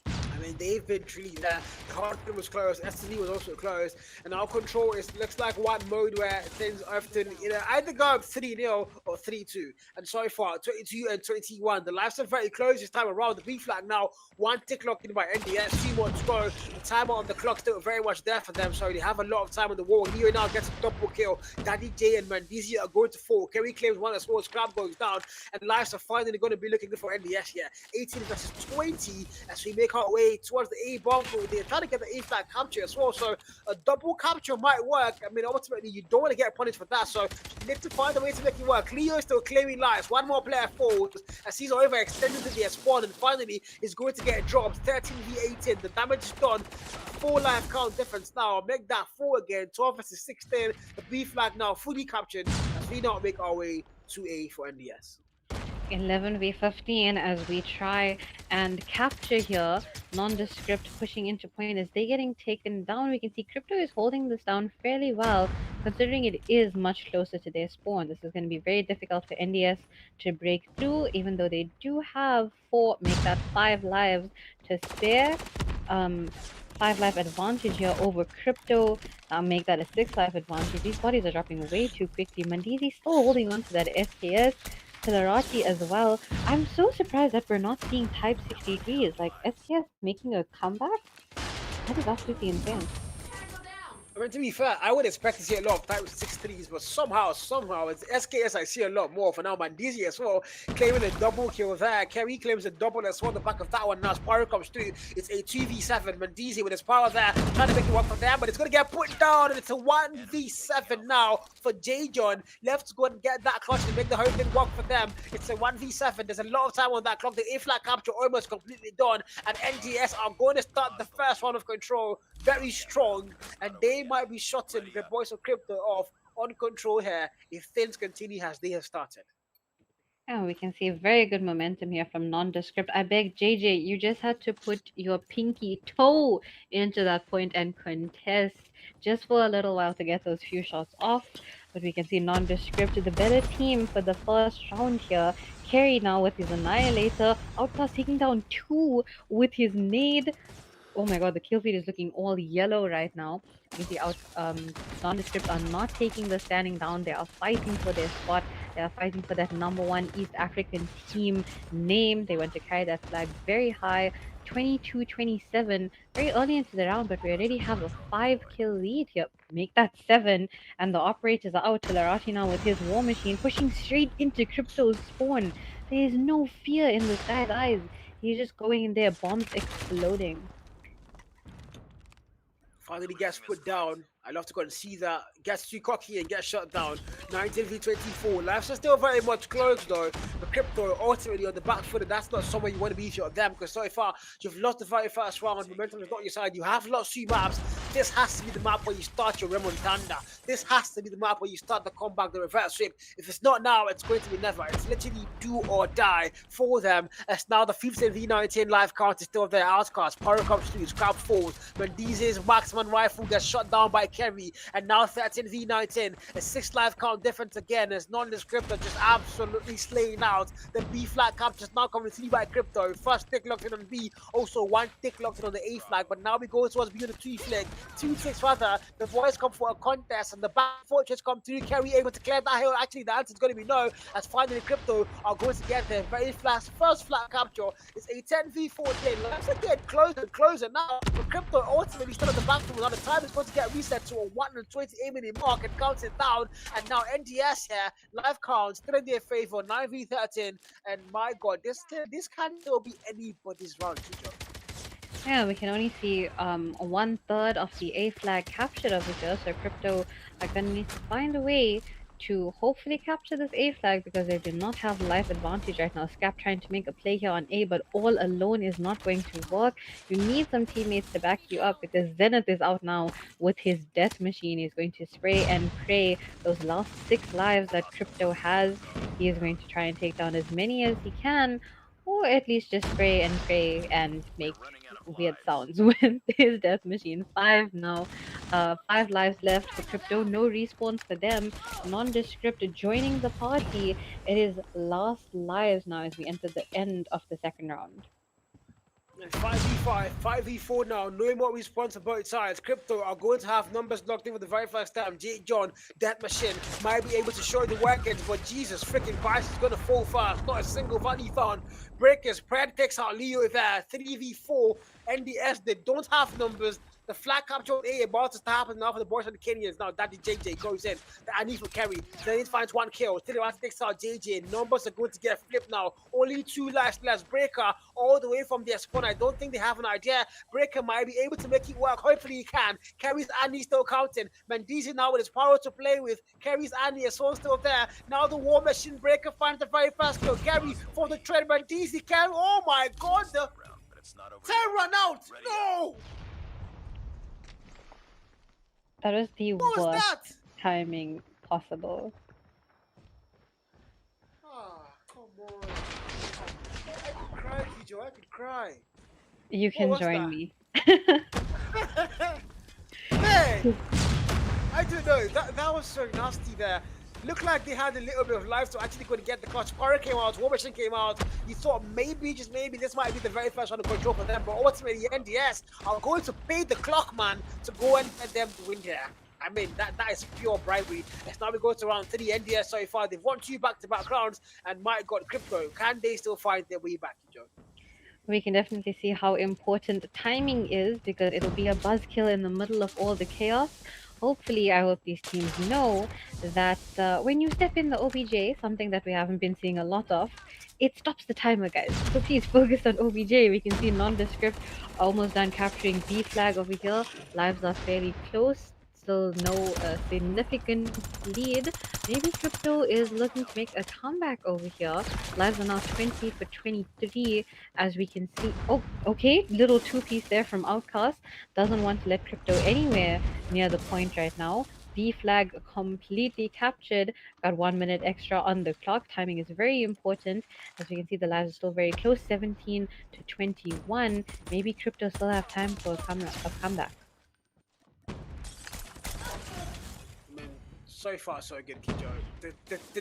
I mean, they've been truly there. The hard frame was close, SSD was also close, and our control is looks like one mode where things often either go up 3-0 or 3-2. And so far, 22 and 21, the lives are very close this time around. The B flag now, one tick locked in by NDS, 2 more to go. The timer on the clock still very much there for them, so they have a lot of time on the wall. Leo now gets a double kill. Daddy J and Mandisi are going to fall. Kerry claims one as well. Scrap goes down, and lives are finally going to be looking good for NDS here. 18 versus 20 as we make our way towards the A bomb. They're trying to get the A flag capture as well, so a double capture might work. I mean, ultimately, you don't want to get punished for that, so you need to find a way to make it work. Leo is still claiming lives. One more player falls as he's overextended to their spawn, and finally is going to get dropped. 13 v 18. The damage is done. 4 life count difference now. Make that 4 again. 12 versus 16. The B flag now fully captured as we now make our way to A for NDS. 11v15 as we try and capture here. Nondescript pushing into point. As they getting taken down, we can see Crypto is holding this down fairly well, considering it is much closer to their spawn. This is going to be very difficult for NDS to break through, even though they do have 4, make that 5 lives to spare. 5 life advantage here over Crypto. Make that a 6 life advantage. These bodies are dropping way too quickly. Mandizi still holding on to that SKS. Pilarati as well. I'm so surprised that we're not seeing Type 63s. Like, SKS making a comeback? That is absolutely insane. I mean, to be fair, I would expect to see a lot of Type 63s, but somehow, it's SKS I see a lot more. For now, Mandizi as well, claiming a double kill there. Kerry claims a double as well on the back of that one. Now, Spyro comes through. It's a 2v7. Mandizi with his power there, trying to make it work for them, but it's going to get put down, and it's a 1v7 now for J-John. Left to go and get that clutch and make the whole thing work for them. It's a 1v7. There's a lot of time on that clock. The A-flag capture almost completely done, and NGS are going to start the first round of control very strong, and they might be shutting the boys of Crypto off on control here if things continue as they have started. Yeah, we can see very good momentum here from Nondescript. I beg JJ, you just had to put your pinky toe into that point and contest just for a little while to get those few shots off. But we can see Nondescript, the better team for the first round here. Carry now with his Annihilator. Outcast taking down 2 with his nade. Oh my god, the kill feed is looking all yellow right now. You can see out Nondescript are not taking the standing down. They are fighting for their spot. They are fighting for that #1 East African team name. They want to carry that flag very high. 22-27, very early into the round, but we already have a 5-kill lead here. Make that 7, and the operators are out. Pilarati now with his war machine pushing straight into Crypto's spawn. There is no fear in this guy's eyes. He's just going in there, bombs exploding. Finally gets put down. I love to go and see that. Gets too cocky and gets shut down. 19v24. Lives are still very much close though. But Crypto ultimately on the back foot, and that's not somewhere you want to be if you're them, because so far you've lost the very first round. Momentum is not your side. You have lost 2 maps. This has to be the map where you start your remontanda. This has to be the map where you start the comeback, the reverse sweep. If it's not now, it's going to be never. It's literally do or die for them. As now the 15v19 live count is still there. Outcast, Pyro comes through, Scrap falls. Mendize's marksman rifle gets shot down by Kerry, and now 13v19, a 6 life count difference again as Nondescript are just absolutely slaying out. The B flag captures now coming through by Crypto. First tick locked in on B, also 1 tick locked in on the A flag, but now we go towards B on the 2 flag. 2 ticks rather. The boys come for a contest, and the back fortress come through. Kerry able to clear that hill. Actually, the answer is going to be no, as finally Crypto are going to get their very first flat capture. It's a 10v14. Let's get closer and closer now. But Crypto ultimately still at the back foot. Now the time is going to get reset to a 128-minute mark and counts it down. And now NDS here, live counts still in their favor, 9v13. And my god, this can still be anybody's round, Chicho. Yeah, we can only see 1/3 of the A flag captured over here, so Crypto are gonna need to find a way to hopefully capture this A flag because they do not have life advantage right now. Scap trying to make a play here on A, but all alone is not going to work. You need some teammates to back you up because Zenith is out now with his death machine. He's going to spray and pray those last 6 lives that Crypto has. He is going to try and take down as many as he can, or at least just spray and pray and make weird sounds with his death machine. 5 now. 5 lives left for Crypto. No respawns for them. Nondescript joining the party. It is last lives now as we enter the end of the second round. 5v5, 5v4 now, knowing what we spawn on both sides. Crypto are going to have numbers locked in for the very first time. J. John, that machine, might be able to show the workings, but Jesus freaking Christ is going to fall fast. Not a single value found. Breakers, Pred takes out Leo there. 3v4, NDS, they don't have numbers. The flag capture on A about to happen now for the boys and the Kenyans. Now Daddy JJ goes in. I need for carry. Zenith finds one kill. Tiliwati takes out JJ. Numbers are going to get flipped now. Only 2 lives left. Breaker all the way from their spawn. I don't think they have an idea. Breaker might be able to make it work. Hopefully he can. Carries Annie still counting. Mendizi now with his power to play with. Carries Annie. His soul still there. Now the War Machine Breaker finds the very first kill. Gary for the trade. Mendizi can. Oh my God. The Round, but it's not over Time yet. run out. Ready No. That was the What was worst that? timing possible. Ah, come on. I could cry, Kijo. I could cry. You What can was join that? me. Hey, I don't know. That was so nasty there. Looked like they had a little bit of life to actually go to get the clutch. Power came out, War Machine came out. You thought maybe, just maybe, this might be the very first one to control for them. But ultimately, NDS are going to pay the clock, man, to go and get them to win there. I mean, that is pure bribery. Let's now we go to round 3. NDS so far, they've won 2 back-to-back rounds. And my God, Crypto, can they still find their way back, Joe? We can definitely see how important timing is because it'll be a buzzkill in the middle of all the chaos. Hopefully, I hope these teams know that when you step in the OBJ, something that we haven't been seeing a lot of, it stops the timer, guys. So please focus on OBJ. We can see nondescript almost done capturing B flag over here. Lives are fairly close. Still no significant lead. Maybe Crypto is looking to make a comeback over here. Lives are now 20 for 23 as we can see. Oh, okay, little two-piece there from Outcast. Doesn't want to let Crypto anywhere near the point right now. B flag completely captured. Got 1 minute extra on the clock. Timing is very important. As we can see, the lives are still very close, 17 to 21. Maybe Crypto still have time for a comeback. Man, so far so good, Kijo.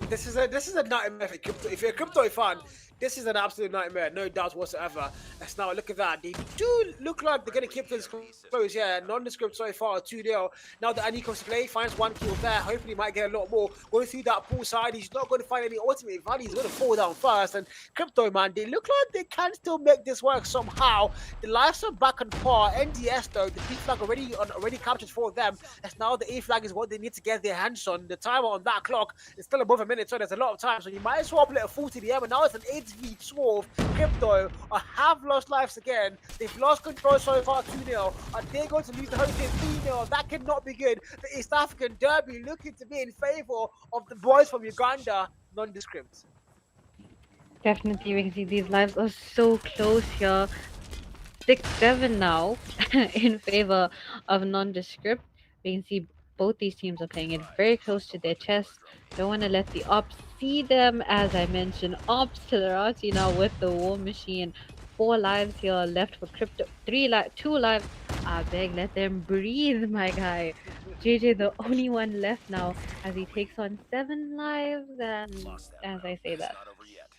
This is a nightmare for crypto. If you're a crypto fan, this is an absolute nightmare, no doubt whatsoever. Let's now look at that. They do look like they're gonna keep things close. Yeah, nondescript so far, 2-0. Now the Annie comes to play, finds one kill there. Hopefully, he might get a lot more. Going through that pool side, he's not going to find any ultimate value. He's going to fall down first. And crypto, man, they look like they can still make this work somehow. The lives are back on par. NDS though, the B flag already captured for them. As now the A flag is what they need to get their hands on. The timer on that clock is still above a minute, so there's a lot of time. So you might as well play a full TDM. And now it's an 8v12. Crypto have lost lives again. They've lost control so far 2-0. Are they going to lose the home game 3-0? That cannot be good. The East African Derby looking to be in favor of the boys from Uganda. Nondescript. Definitely, we can see these lives are so close here. 6-7 now in favor of nondescript. We can see both these teams are playing it very close to their chest. Don't want to let the ops see them. As I mentioned, ops to the Rati now with the war machine. 4 lives here left for crypto. 2 lives. I beg, let them breathe, my guy. JJ, the only one left now, as he takes on 7 lives. And Lost that as round, I but say it's that, not over yet.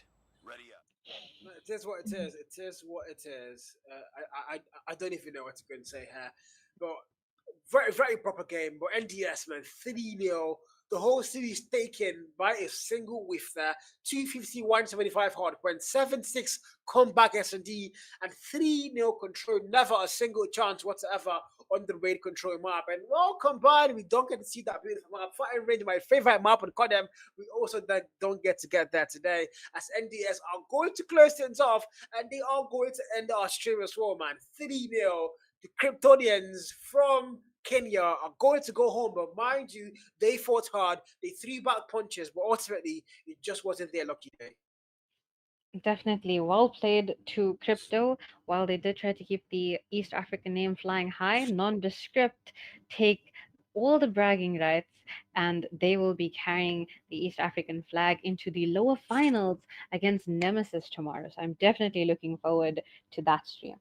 Ready up. It is what it is. It is what it is. I don't even know what to go and say here, but very very proper game. But NDS man 3-0. The whole series taken by a single whiff there. 250, 175 hard point, 7-6 comeback S&D, and 3-0 control. Never a single chance whatsoever on the raid control map. And all combined, we don't get to see that beautiful map. Fighting range, my favorite map on codm. We also don't get there today, as NDS are going to close things off, and they are going to end our stream as well, man. 3-0. The Kryptonians from Kenya are going to go home, but mind you, they fought hard. They threw back punches, but ultimately, it just wasn't their lucky day. definitely well played to Crypto. While they did try to keep the East African name flying high, Nondescript take all the bragging rights and they will be carrying the East African flag into the lower finals against Nemesis tomorrow. So I'm definitely looking forward to that stream.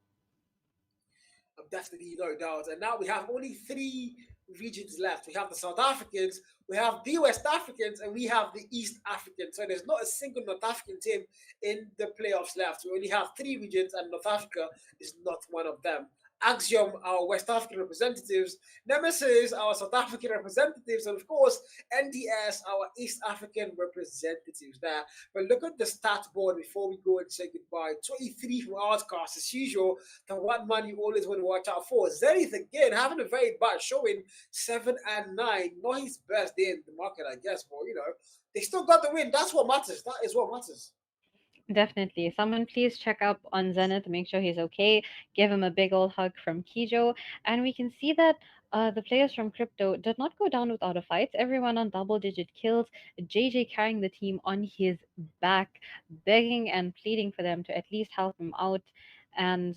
definitely, no doubt. And now we have only three regions left. We have the South Africans, we have the West Africans, and we have the East Africans. So there's not a single North African team in the playoffs left. We only have three regions, and North Africa is not one of them. Axiom, our West African representatives, Nemesis, our South African representatives, and of course, NDS, our East African representatives there. But look at the stat board before we go and say goodbye. 23 from Outcast, as usual. The one man you always want to watch out for. Zenith again, having a very bad showing, 7-9. Not his best day in the market, I guess, but they still got the win. That's what matters. That is what matters. Definitely. Someone please check up on Zenith, make sure he's okay. Give him a big old hug from Kijo. And we can see that the players from Crypto did not go down without a fight. Everyone on double digit kills. JJ carrying the team on his back, begging and pleading for them to at least help him out. And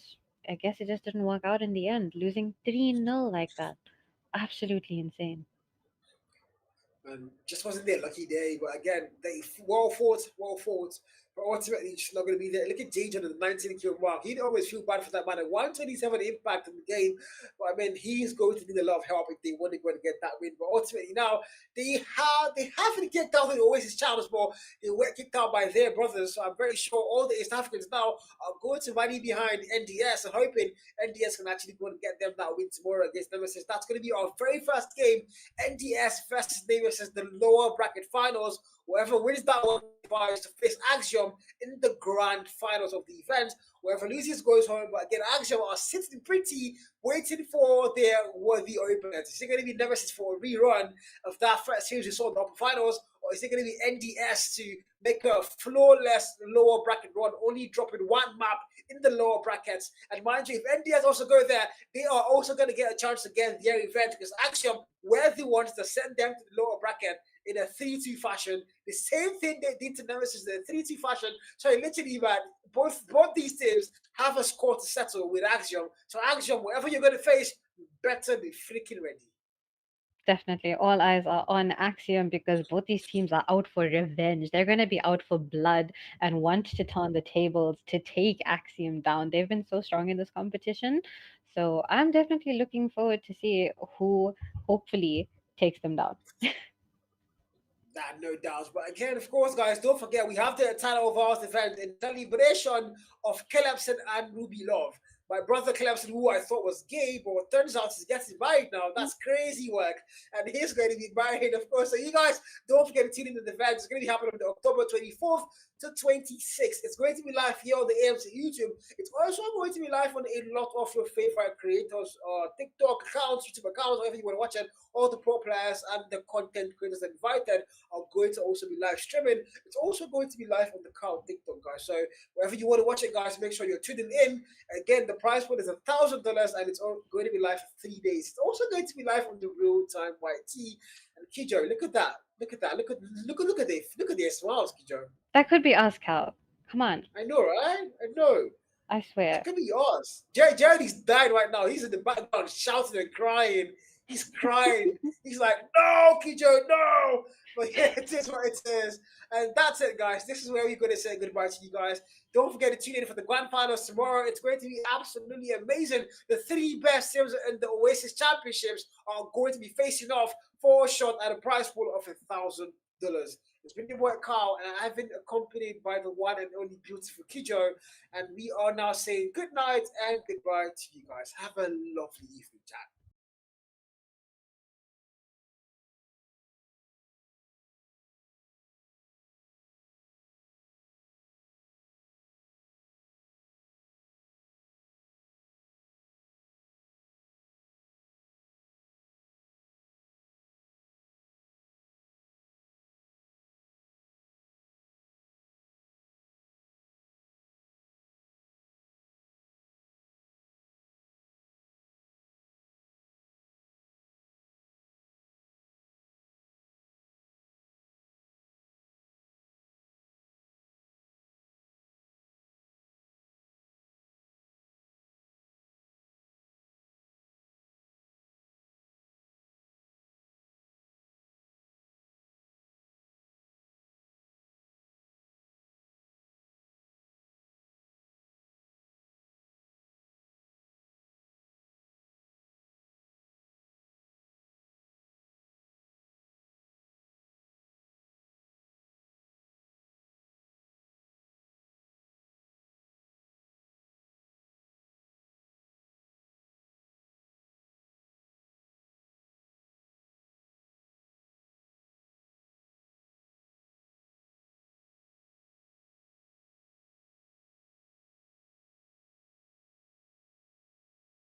I guess it just didn't work out in the end, losing 3-0 like that. Absolutely insane. And just wasn't their lucky day. But again, they well fought, well fought. But ultimately, just not going to be there. Look at Jage on the 19 kill mark. He'd always feel bad for that man. At 127 impact in the game. But I mean, he's going to need a lot of help if they want to go and get that win. But ultimately, now they haven't kicked out of the Oasis challenge, but they were kicked out by their brothers. So I'm very sure all the East Africans now are going to rally behind NDS and hoping NDS can actually go and get them that win tomorrow against Nemesis. That's going to be our very first game. NDS versus Nemesis, the lower bracket finals. Whoever wins that one qualifies to face Axiom in the grand finals of the event. Whoever loses goes home. But again, Axiom are sitting pretty, waiting for their worthy opponents. Is it going to be Nemesis for a rerun of that first series we saw in the upper finals? Or is it going to be NDS to make a flawless lower bracket run, only dropping one map in the lower brackets? And mind you, if NDS also go there, they are also going to get a chance to get their event because Axiom were the ones to send them to the lower bracket in a 3-2 fashion. The same thing they did to Nemesis in a 3-2 fashion. So literally, man, both these teams have a score to settle with Axiom. So Axiom, whatever you're going to face, you better be freaking ready. Definitely. All eyes are on Axiom because both these teams are out for revenge. They're going to be out for blood and want to turn the tables to take Axiom down. They've been so strong in this competition. So I'm definitely looking forward to see who hopefully takes them down. Nah, no doubts. But again, of course, guys, don't forget we have the title of our event in celebration of Clemson and Ruby Love. My brother Clemson, who I thought was gay, but turns out he's getting married now. That's crazy work. And he's going to be married, of course. So you guys don't forget to tune in to the event. It's going to be happening on October 24th to 26th. It's going to be live here on the AMC YouTube. It's also going to be live on a lot of your favorite creators, TikTok accounts, YouTube accounts, whatever you want to watch it. All the pro players and the content creators invited are going to also be live streaming. It's also going to be live on the Count TikTok, guys. So wherever you want to watch it, guys, make sure you're tuning in. Again, the prize pool is $1,000, and it's going to be live for 3 days. It's also going to be live on the Real Time YT. And Kijo, look at that. Look at that. Look at their smiles, Kijo. That could be us, Cal. Come on. I know, right? I know. I That swear. could be yours. Jerry's died right now. He's in the background shouting and crying. He's crying. He's like, no, Kijo, no. But yeah, it is what it is. And that's it, guys. This is where we're going to say goodbye to you guys. Don't forget to tune in for the grand finals tomorrow. It's going to be absolutely amazing. The three best teams in the Oasis Championships are going to be facing off for a shot at a prize pool of $1,000. It's been your boy Carl, and I've been accompanied by the one and only beautiful Kijo. And we are now saying good night and goodbye to you guys. Have a lovely evening, chat.